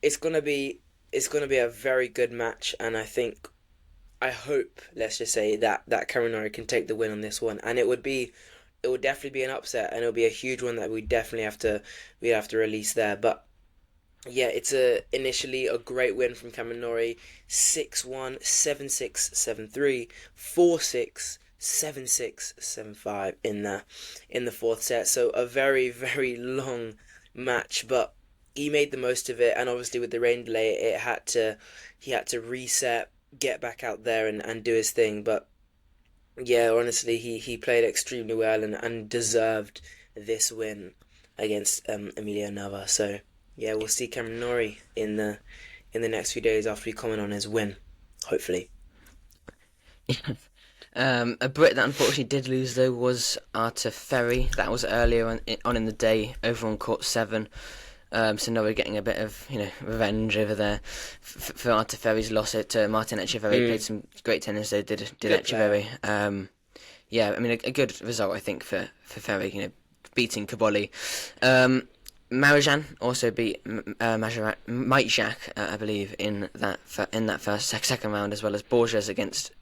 it's gonna be a very good match, and I hope, let's just say, that Cameron Norrie can take the win on this one, and it would definitely be an upset, and it'll be a huge one that we definitely have to release there. But yeah, it's initially a great win from Cameron Norrie, 6-1, 7-6, 7-3, 4-6, 7-6, 7-5 in the fourth set. So a very, very long match, but he made the most of it, and obviously with the rain delay, he had to reset, get back out there and do his thing. But yeah, honestly, he played extremely well and deserved this win against Emilio Nava. So yeah, we'll see Cameron Norrie in the next few days after we comment on his win, hopefully. A Brit that unfortunately did lose, though, was Arthur Ferry. That was earlier on in the day over on court 7. So Norrie getting a bit of revenge over there for Arthur Ferry's loss to Martin Etcheverry. Played some great tennis there, did Etcheverry. Yeah, I mean a good result, I think, for Ferry. Beating Kaboli. Marijan also beat Majak, I believe, in that second round, as well as Borges against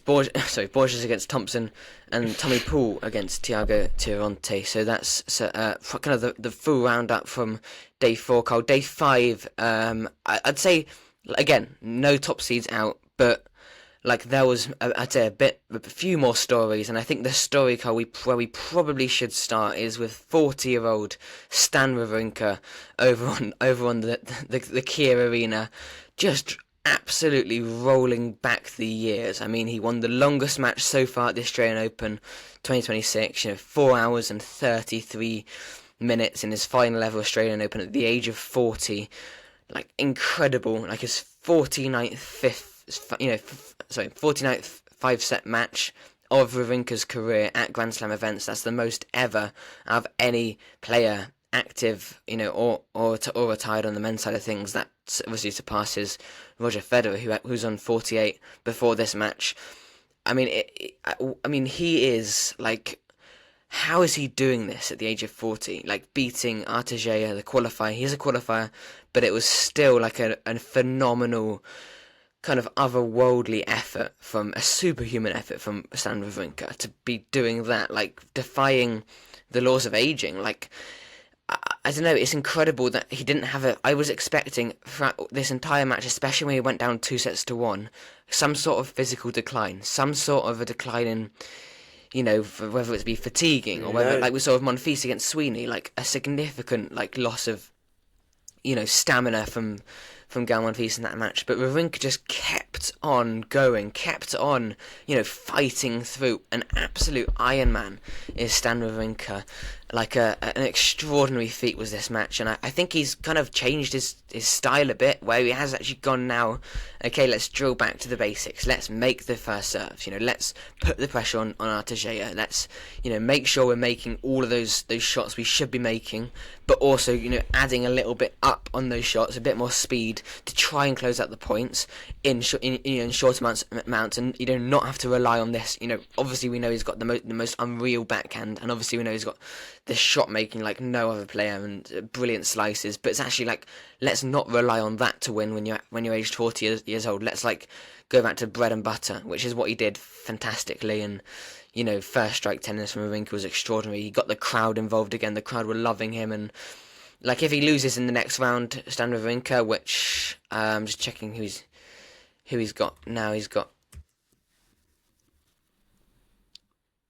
Borges against Thompson, and Tommy Poole against Thiago Tirante. So that's kind of the full roundup from day 4. Carl, day 5. I'd say again, no top seeds out, but like there was, I'd say a few more stories, and I think the story, Carl, where we probably should start is with 40-year-old Stan Wawrinka over on the Kia Arena, just absolutely rolling back the years. I mean, he won the longest match so far at the Australian Open 2026, 4 hours and 33 minutes in his final ever Australian Open at the age of 40. Like, incredible. Like, his 49th 5-set match of Wawrinka's career at Grand Slam events. That's the most ever out of any player active, or retired on the men's side of things. That obviously surpasses Roger Federer, who's on 48 before this match. I mean, he is like. How is he doing this at the age of 40? Like, beating Arthur Gea, the qualifier. He's a qualifier, but it was still like a phenomenal, kind of otherworldly effort, from a superhuman effort from Stan Wawrinka to be doing that, like, defying the laws of aging. Like, I don't know, it's incredible that he didn't have I was expecting throughout this entire match, especially when he went down 2-1, some sort of physical decline, some sort of a decline in, whether it be fatiguing or whether, like we saw with Monfils against Sweeney, like a significant loss of, stamina from Gael Monfils in that match. But Wawrinka just kept on going, kept on, fighting through. An absolute Iron Man is Stan Wawrinka. Like an extraordinary feat was this match, and I think he's kind of changed his style a bit, where he has actually gone now, okay, let's drill back to the basics, let's make the first serves, let's put the pressure on Arthur Gea, let's, make sure we're making all of those shots we should be making, but also, adding a little bit up on those shots, a bit more speed to try and close out the points in short amounts, and not have to rely on this. Obviously we know he's got the most unreal backhand, and obviously we know he's got this shot making like no other player, and brilliant slices, but it's actually like, let's not rely on that to win when you're aged 40 years old. Let's go back to bread and butter, which is what he did fantastically. And first strike tennis from Wawrinka was extraordinary. He got the crowd involved again. The crowd were loving him, and like, if he loses in the next round, Stan Wawrinka, which I'm just checking who he's got now. He's got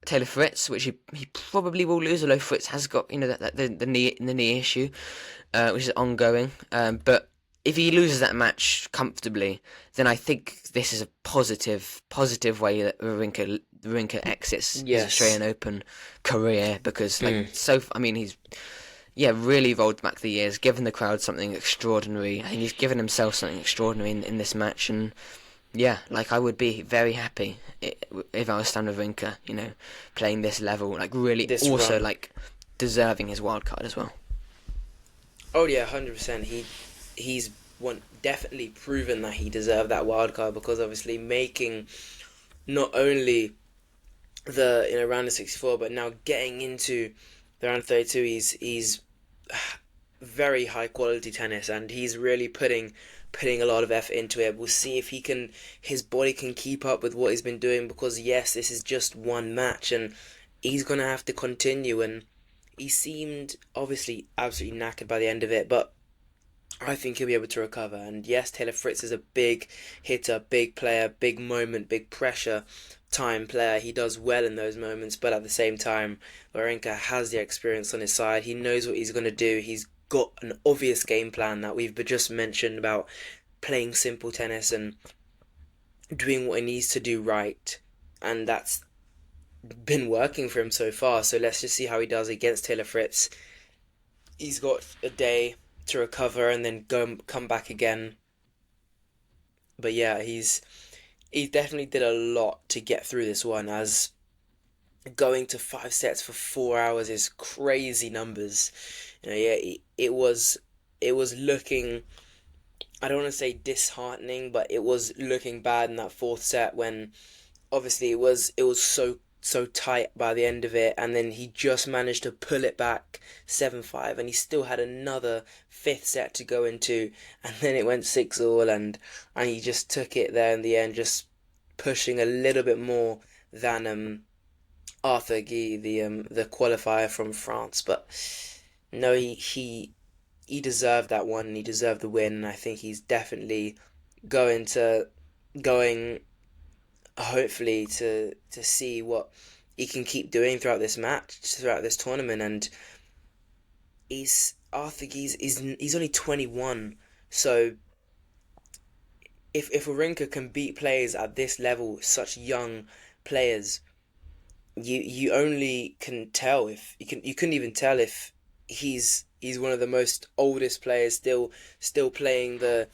Taylor Fritz, which he probably will lose, although Fritz has got the knee issue, which is ongoing. But if he loses that match comfortably, then I think this is a positive way that Wawrinka exits his Australian Open career, because he's really rolled back the years, given the crowd something extraordinary. I think he's given himself something extraordinary in this match, and I would be very happy if I was Stan Wawrinka, playing this level, really this also run. Deserving his wild card as well. Oh yeah, 100%. He's definitely proven that he deserved that wild card, because obviously making not only the round of 64, but now getting into the round of 32, he's very high quality tennis, and he's really putting a lot of effort into it. We'll see if his body can keep up with what he's been doing, because yes, this is just one match and he's gonna have to continue. And he seemed obviously absolutely knackered by the end of it, but I think he'll be able to recover. And yes, Taylor Fritz is a big hitter, big player, big moment, big pressure time player. He does well in those moments, but at the same time, Wawrinka has the experience on his side. He knows what he's going to do. He's got an obvious game plan that we've just mentioned about playing simple tennis and doing what he needs to do right. And that's been working for him so far. So let's just see how he does against Taylor Fritz. He's got a day to recover and then come back again. But yeah, he definitely did a lot to get through this one, as going to 5 sets for 4 hours is crazy numbers. It was looking, I don't want to say disheartening, but it was looking bad in that 4th set, when obviously it was so tight by the end of it, and then he just managed to pull it back 7-5, and he still had another 5th set to go into, and then it went 6-all, and he just took it there in the end, just pushing a little bit more than Arthur Gea, the qualifier from France. But no, he deserved that one, and he deserved the win, and I think he's definitely going hopefully to see what he can keep doing throughout this match, throughout this tournament. And Arthur Gea he's only 21, so if Wawrinka can beat players at this level, such young players, you only can tell if you couldn't even tell if he's one of the most oldest players still playing the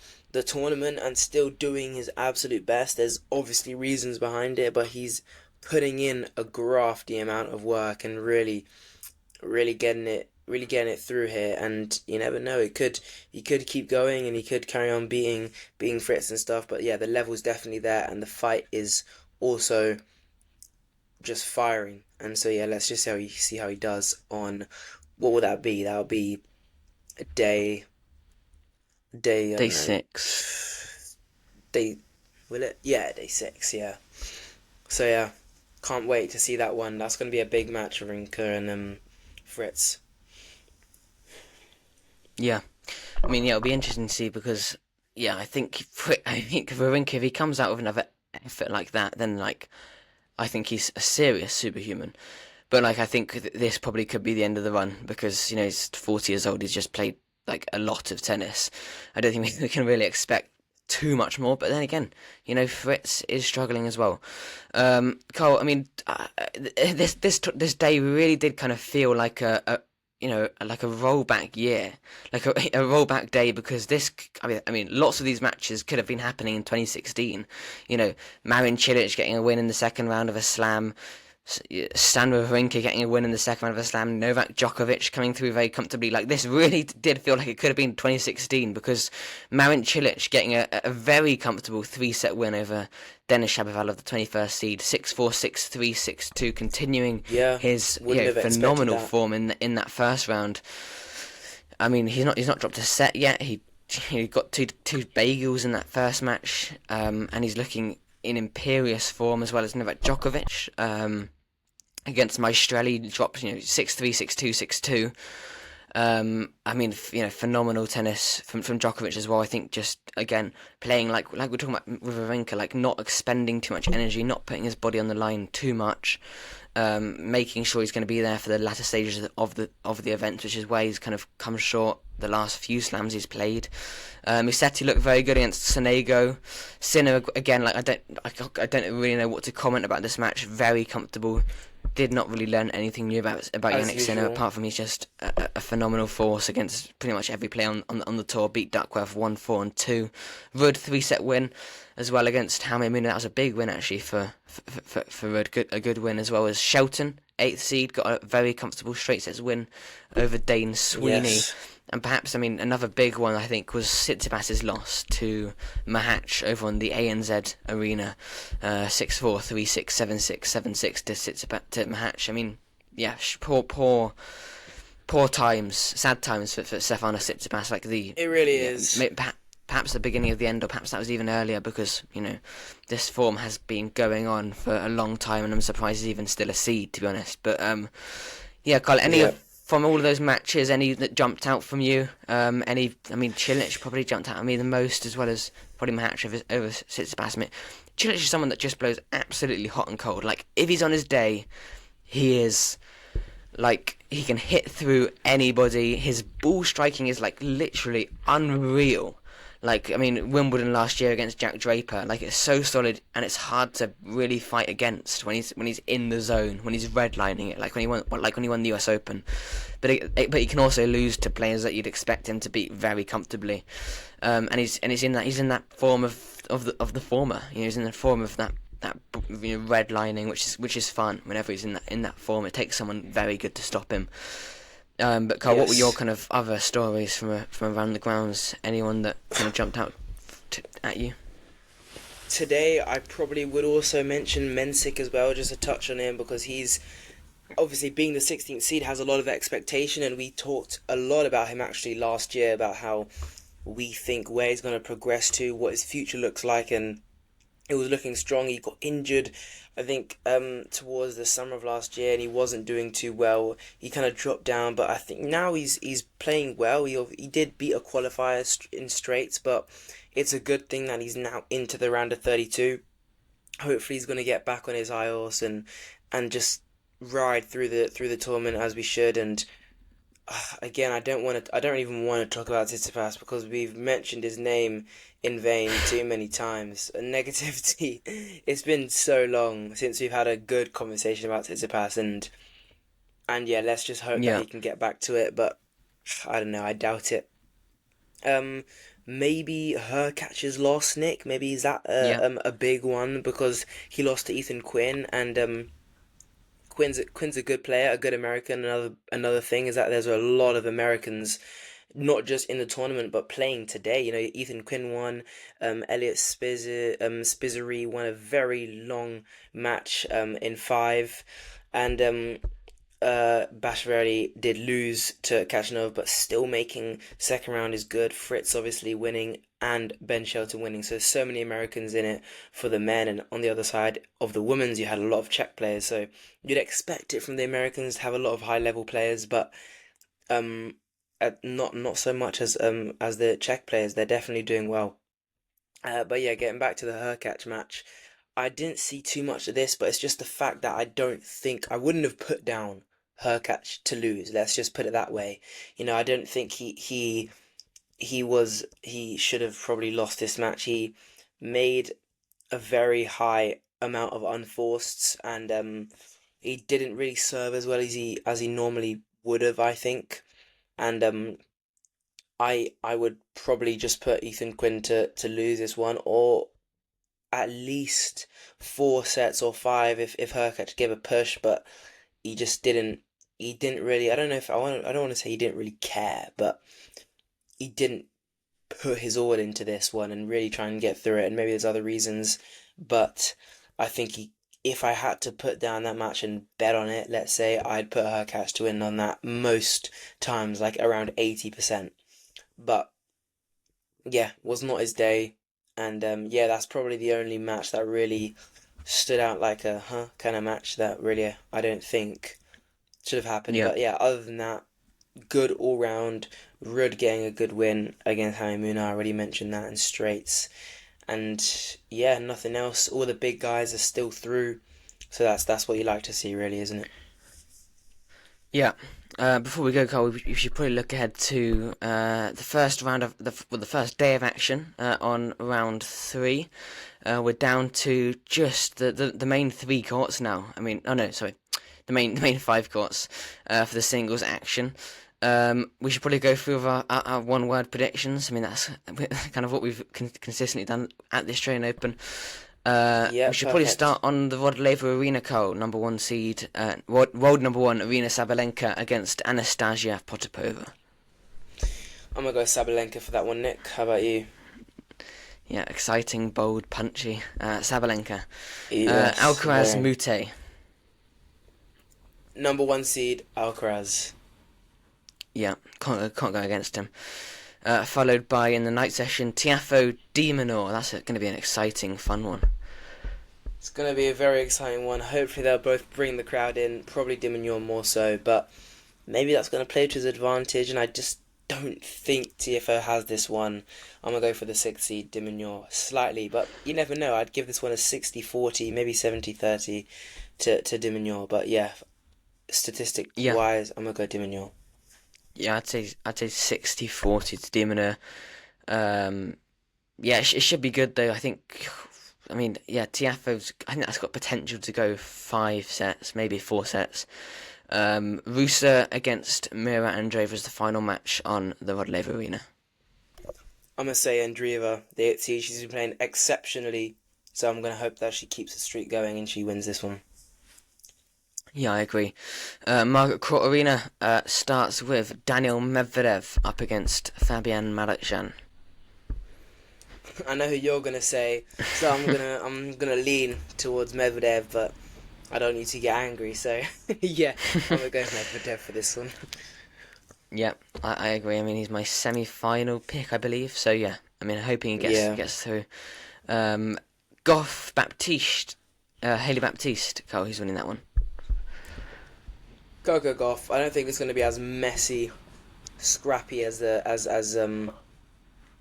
tournament and still doing his absolute best. There's obviously reasons behind it, but he's putting in a grafty amount of work and really getting it through here. And you never know, he could keep going and he could carry on beating Fritz and stuff. But yeah, the level's definitely there, and the fight is also just firing. And so yeah, let's just see how he does on, what will that be? That'll be a day I Day don't know, 6. day, will it? Yeah, day 6. Yeah. So yeah, can't wait to see that one. That's gonna be a big match, Wawrinka and Fritz. Yeah. I mean, yeah, it'll be interesting to see because, yeah, I think Wawrinka, if he comes out with another effort like that, then, like, I think he's a serious superhuman. But, like, I think this probably could be the end of the run because, he's 40 years old. He's just played, like, a lot of tennis. I don't think we can really expect too much more. But then again, Fritz is struggling as well. Carl, I mean, this day really did kind of feel like like a rollback year, like a rollback day, because I mean, lots of these matches could have been happening in 2016. Marin Cilic getting a win in the second round of a slam, Stan Wawrinka getting a win in the second round of a slam, Novak Djokovic coming through very comfortably. Like, this really did feel like it could have been 2016, because Marin Cilic getting a very comfortable 3-set win over Denis Shapovalov, the 21st seed, 6-4, 6-3, 6-2, continuing Yeah, his wouldn't have expected phenomenal that. form in that first round. I mean, he's not dropped a set yet. He got two bagels in that first match, and he's looking in imperious form, as well as Novak Djokovic. Against Maestrelli, dropped 6-3, 6-2, 6-2. I mean, phenomenal tennis from Djokovic as well. I think just again playing like we're talking about with Wawrinka, like not expending too much energy, not putting his body on the line too much, making sure he's going to be there for the latter stages of the event, which is where he's kind of come short the last few slams he's played. Musetti looked very good against Sonego. Sinner again, like I don't really know what to comment about this match. Very comfortable. Did not really learn anything new about As Yannick Sinner, usual. apart from he's just a phenomenal force against pretty much every player on the tour. Beat Duckworth 1-4 and 2. Rudd 3-set win as well against Hammer Moon. That was a big win actually for Rudd. A good win, as well as Shelton, 8th seed, got a very comfortable straight sets win over Dane Sweeney. Yes. And perhaps, I mean, another big one, I think, was Tsitsipas's loss to Mahatch over on the ANZ Arena. 6-4, 3-6, 7-6, 7-6 to Mahatch. I mean, yeah, poor times, sad times for Stefanos Tsitsipas. Like It really is. perhaps the beginning of the end, or perhaps that was even earlier, because, this form has been going on for a long time, and I'm surprised he's even still a seed, to be honest. But, yeah, Carl, from all of those matches, any that jumped out from you? I mean, Cilic probably jumped out at me the most, as well as probably Mahatch over Tsitsipas. I mean, Cilic is someone that just blows absolutely hot and cold. Like, if he's on his day, he is, like, he can hit through anybody. His ball striking is, like, literally unreal. Like, I mean, Wimbledon last year against Jack Draper, like, it's so solid, and it's hard to really fight against when he's in the zone, when he's redlining it, like when he won the US Open. But he can also lose to players that you'd expect him to beat very comfortably. And he's in that form of the former. He's in the form of that redlining, which is fun whenever he's in that form. It takes someone very good to stop him. But Carl, what were your kind of other stories from around the grounds? Anyone that kind of jumped out at you? Today, I probably would also mention Mencic as well, just to touch on him, because he's obviously, being the 16th seed, has a lot of expectation, and we talked a lot about him actually last year, about how we think where he's going to progress to, what his future looks like, and it was looking strong. He got injured, I think, towards the summer of last year, and he wasn't doing too well. He kind of dropped down, but I think now he's playing well. He did beat a qualifier in straights, but it's a good thing that he's now into the round of 32. Hopefully, he's going to get back on his high horse and just ride through the tournament as we should. And again, I don't even want to talk about Tsitsipas, because we've mentioned his name in vain too many times. And negativity. It's been so long since we've had a good conversation about Tsitsipas, and yeah, let's just hope that he can get back to it. But I don't know, I doubt it. maybe her catches loss, Nick. Maybe is that Yeah. a big one because he lost to Ethan Quinn, and Quinn's a good player, a good American. Another thing is that there's a lot of Americans, not just in the tournament but playing today. You know, Ethan Quinn won, Elliot Spizzery won a very long match in five, and Bashverdi did lose to Kachanov, but still making second round is good. Fritz obviously winning and Ben Shelton winning. So many Americans in it for the men, and on the other side of the women's, you had a lot of Czech players. So you'd expect it from the Americans to have a lot of high level players, but not so much as the Czech players. They're definitely doing well. But yeah, getting back to the Hurkacz match, I didn't see too much of this, but it's just the fact that I don't think I wouldn't have put down Hurkacz to lose. Let's just put it that way. You know, I don't think he should have probably lost this match. He made a very high amount of unforced, and he didn't really serve as well as he normally would have, I think. And I would probably just put Ethan Quinn to lose this one, or at least 4 sets or five if Hurkacz gave a push, but he just didn't. He didn't really. I don't know if I don't want to say he didn't really care, but he didn't put his all into this one and really try and get through it. And maybe there's other reasons, but I think if I had to put down that match and bet on it, let's say I'd put Hurkacz to win on that most times, like around 80%. But yeah, was not his day, and yeah, that's probably the only match that really stood out like a kind of match that really I don't think should have happened. Yeah. But yeah, other than that, good all round. Rudd getting a good win against Hamimuna. I already mentioned that in straights, and yeah, nothing else. All the big guys are still through, so that's what you like to see, really, isn't it? Yeah. Before we go, Carl, we should probably look ahead to the first round of the first day of action on round 3. We're down to just the main 3 courts now. I mean, oh no, sorry, the main 5 courts for the singles action. We should probably go through our one-word predictions. I mean, that's kind of what we've consistently done at the Australian Open. Yeah, we should probably perfect. start on the Rodleva Arena, Carl, number 1 seed, world number 1, Arina Sabalenka against Anastasia Potapova. I'm gonna go Sabalenka for that one, Nick. How about you? Yeah, exciting, bold, punchy. Sabalenka. Yes, Alcaraz very. Mute. Number 1 seed Alcaraz. Yeah, can't go against him. Followed by, in the night session, Tiafoe de Minaur. That's going to be an exciting, fun one. It's going to be a very exciting one. Hopefully they'll both bring the crowd in, probably Dimignon more so, but maybe that's going to play to his advantage, and I just don't think TFO has this one. I'm going to go for the 6th seed, Dimignon, slightly, but you never know. I'd give this one a 60-40, maybe 70-30 to Dimignon, but yeah, statistic-wise, I'm going to go Dimignon. Yeah, I'd say 60-40 to de Minaur. Yeah, it should be good though. I mean, yeah, Tiafoe's. I think that's got potential to go 5 sets, maybe 4 sets. Rusa against Mira Andreeva is the final match on the Rodleva Arena. I'm going to say Andreeva. She's been playing exceptionally, so I'm going to hope that she keeps the streak going and she wins this one. Yeah, I agree. Margaret Court Arena starts with Daniel Medvedev up against Fabian Marozsan. I know who you're gonna say, so I'm gonna lean towards Medvedev, but I don't need to get angry. So yeah, I'm gonna go Medvedev for this one. Yeah, I agree. I mean, he's my semi-final pick, I believe. So yeah, I mean, hoping he gets through. Goff Baptiste, Haley Baptiste. Carl, who's winning that one? Go Goff. I don't think it's gonna be as messy, scrappy as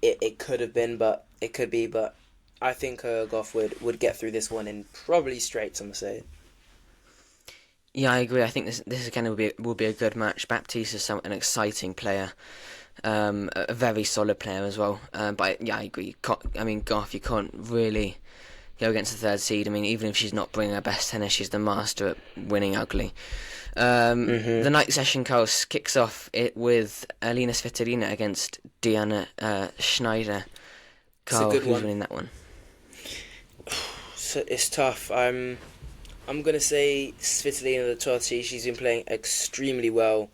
it could have been, but it could be. But I think Goff would get through this one in probably straights, I'm gonna say. Yeah, I agree. I think this again will be a good match. Baptiste is an exciting player, a very solid player as well. But yeah, I agree. I mean, Goff, you can't really go against the third seed. I mean, even if she's not bringing her best tennis, she's the master at winning ugly. The night session, Carl, kicks off it with Alina Svitolina against Diana Schneider. Carl, who's winning that one? So it's tough. I'm gonna say Svitolina, the 12th seed. She's been playing extremely well.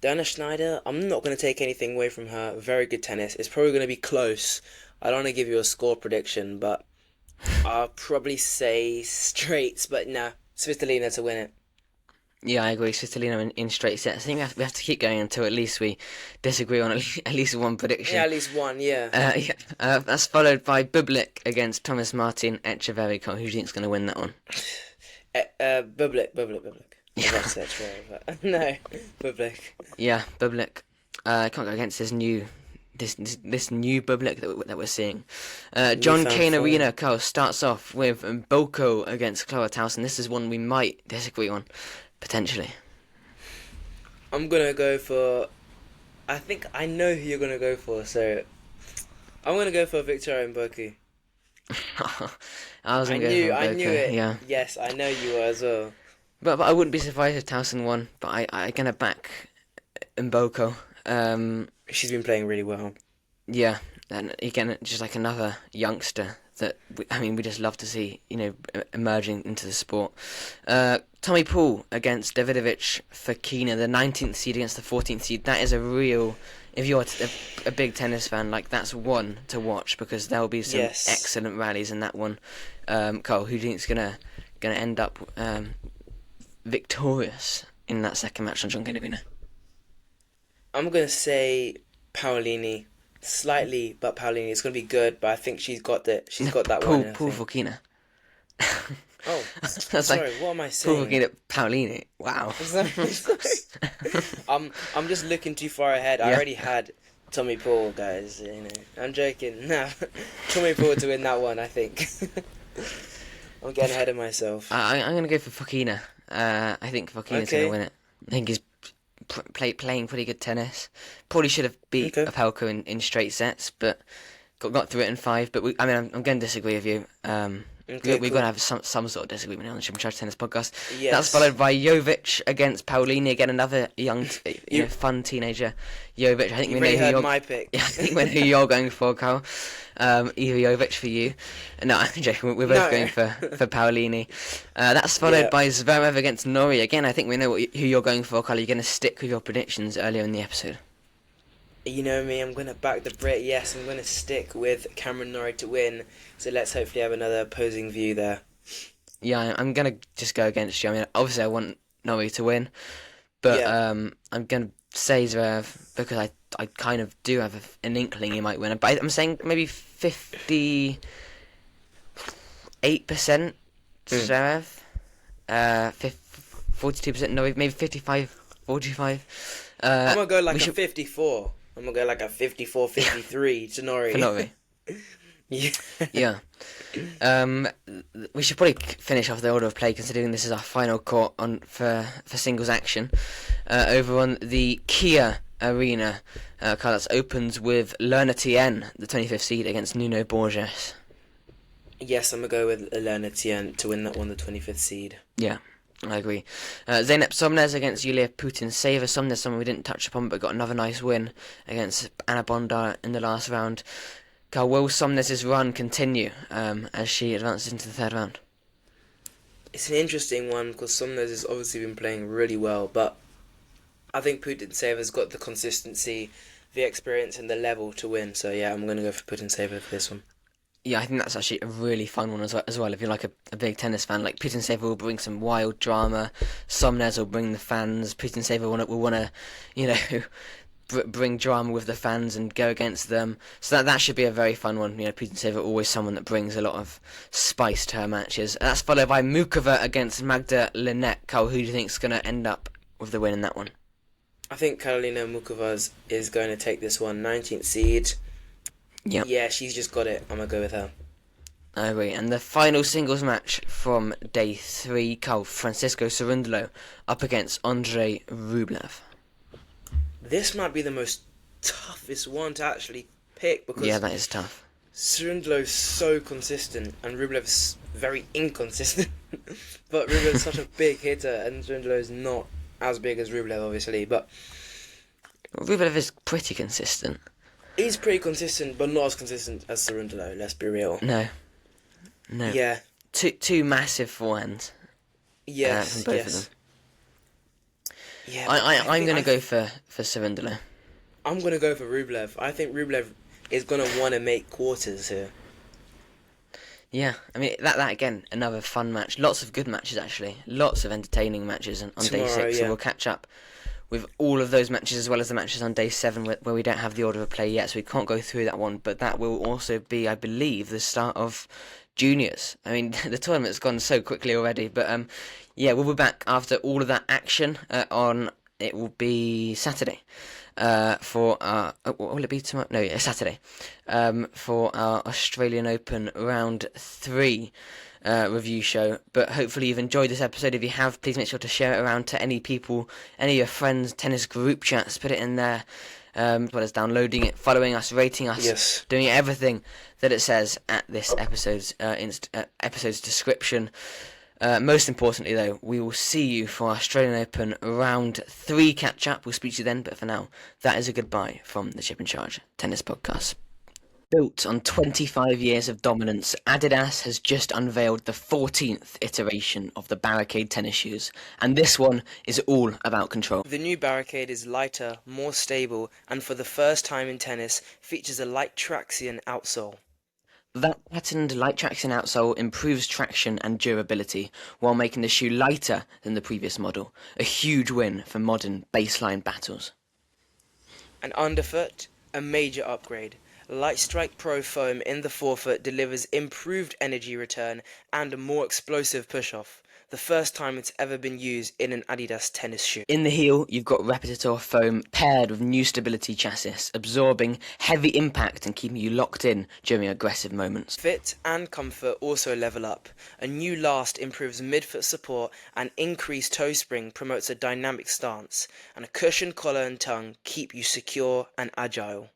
Diana Schneider, I'm not gonna take anything away from her. Very good tennis. It's probably gonna be close. I don't want to give you a score prediction, but I'll probably say straights. But nah, Svitolina to win it. Yeah, I agree. Svitolina in straight sets. I think we have to keep going until at least we disagree on at least one prediction. Yeah, at least one, yeah. That's followed by Bublik against Thomas Martin Echeverry. Who do you think's going to win that one? Bublik. Yeah. No, Bublik. Yeah, Bublik. Can't go against this new Bublik that we're seeing. John Cain Arena, Carl, starts off with Boko against Clara Towson. This is one we might disagree on. Potentially. I'm going to go for... I think I know who you're going to go for, so... I'm going to go for Victoria Mboku. I knew it. Yeah. Yes, I know you were as well. But I wouldn't be surprised if Towson won. But I'm going to back Mboko. She's been playing really well. Yeah. And again, just like another youngster that we just love to see, emerging into the sport. Tommy Paul against Davidovich Fokina, the 19th seed against the 14th seed. That is a real, if you're a big tennis fan, that's one to watch because there will be some excellent rallies in that one. Carl, who do you think is gonna end up victorious in that second match on John Cain Arena? I'm gonna say Paolini. Slightly, but Paolini. It's going to be good, but I think she's got that one. Paul Fokina. Oh, sorry, what am I saying? Paul Fokina, Paolini. Wow. I'm just looking too far ahead. Yeah. I already had Tommy Paul, guys. I'm joking. No, Tommy Paul to win that one, I think. I'm getting ahead of myself. I'm going to go for Fokina. I think Fokina's going to win it. I think he's playing pretty good tennis. Probably should have beat Opelka in straight sets, but got through it in 5. But I'm going to disagree with you. We've got to have some sort of disagreement on the Triple Charge Tennis podcast. Yes. That's followed by Jovic against Paolini, again another young, fun teenager. Jovic, I think we know who my pick. Yeah, I think we know who you're going for, Carl. Either Jovic for you. No, I'm joking. We're both going for Paolini. That's followed by Zverev against Norrie. Again, I think we know who you're going for, Carl. You're going to stick with your predictions earlier in the episode. You know me, I'm going to back the Brit. Yes, I'm going to stick with Cameron Norrie to win. So let's hopefully have another opposing view there. Yeah, I'm going to just go against you. Obviously I want Norrie to win. But I'm going to say Zverev because I kind of do have an inkling he might win. But I'm saying maybe 58% Zverev. 42% Norrie, maybe 45-45. I'm going to go like a 54. I'm going to go like a 54-53 to Norrie. For Norrie. Yeah. We should probably finish off the order of play considering this is our final court for singles action. Over on the Kia Arena, Carlos opens with Lerna Tien, the 25th seed, against Nuno Borges. Yes, I'm going to go with Lerna Tien to win that one, the 25th seed. Yeah. I agree. Zeynep Somnes against Yulia Putintseva. Somnes, someone we didn't touch upon, but got another nice win against Anna Bondar in the last round. Will Somnes' run continue as she advances into the third round? It's an interesting one because Somnes has obviously been playing really well, but I think Putintseva's got the consistency, the experience, and the level to win. So yeah, I'm going to go for Putintseva for this one. Yeah, I think that's actually a really fun one as well. If you're like a big tennis fan, like Putintseva will bring some wild drama. Somnes will bring the fans. Putintseva will want to, bring drama with the fans and go against them. So that should be a very fun one. Putintseva always someone that brings a lot of spice to her matches. That's followed by Mukova against Magda Linette. Carl, who do you think is going to end up with the win in that one? I think Karolina Mukova is going to take this one. 19th seed. Yep. Yeah, she's just got it. I'm going to go with her. I agree. And the final singles match from day 3, Carl, Francisco Cerundolo up against Andrei Rublev. This might be the most toughest one to actually pick because yeah, that is tough. Cerundolo's so consistent and Rublev's very inconsistent. But Rublev's such a big hitter and Cerundolo's not as big as Rublev, obviously. But Rublev is pretty consistent. he's pretty consistent, but not as consistent as Cerundolo, let's be real. No. Yeah. Two massive forehands. Yes, from both yes. of them. Yeah, I'm going to go for Cerundolo. I'm going to go for Rublev. I think Rublev is going to want to make quarters here. Yeah, I mean, that again, another fun match. Lots of good matches, actually. Lots of entertaining matches on day 6. Yeah. So we'll catch up with all of those matches as well as the matches on day 7 where we don't have the order of play yet, so we can't go through that one. But that will also be, I believe, the start of juniors. I mean, the tournament's gone so quickly already. But yeah, we'll be back after all of that action it will be Saturday. For our... will it be tomorrow? No, yeah, Saturday. For our Australian Open Round 3 review show. But hopefully you've enjoyed this episode. If you have, please make sure to share it around to any people, any of your friends, tennis group chats. Put it in there, as well as downloading it, following us, rating us, Yes. doing everything that it says at this episode's description. Most importantly, though, we will see you for Australian Open Round 3 catch-up. We'll speak to you then, but for now, that is a goodbye from the Chip in Charge Tennis Podcast. Built on 25 years of dominance, Adidas has just unveiled the 14th iteration of the Barricade tennis shoes, and this one is all about control. The new Barricade is lighter, more stable, and for the first time in tennis, features a light traction outsole. That patterned light traction outsole improves traction and durability while making the shoe lighter than the previous model, a huge win for modern baseline battles. An underfoot, a major upgrade. Light Strike Pro foam in the forefoot delivers improved energy return and a more explosive push-off. The first time it's ever been used in an Adidas tennis shoe. In the heel, you've got Repetitor foam paired with new stability chassis, absorbing heavy impact and keeping you locked in during aggressive moments. Fit and comfort also level up. A new last improves midfoot support, and increased toe spring promotes a dynamic stance, and a cushioned collar and tongue keep you secure and agile.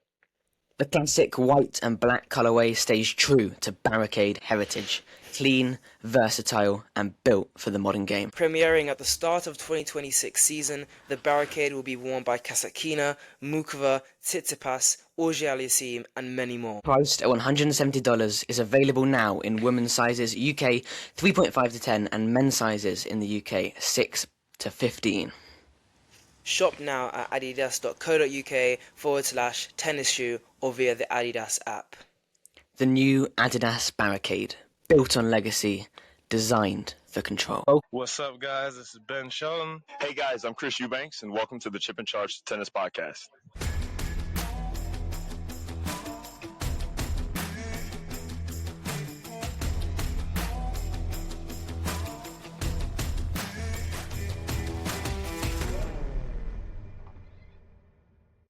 The classic white and black colourway stays true to Barricade heritage. Clean, versatile, and built for the modern game. Premiering at the start of 2026 season, the Barricade will be worn by Kasatkina, Mukova, Tsitsipas, Auger-Aliassime, and many more. Priced at $170, is available now in women's sizes UK 3.5 to 10 and men's sizes in the UK 6 to 15. Shop now at adidas.co.uk/tennis shoe or via the Adidas app. The new Adidas Barricade. Built on legacy, designed for control. What's up, guys? This is Ben Sheldon. Hey guys, I'm Chris Eubanks, and welcome to the Chip in Charge Tennis Podcast.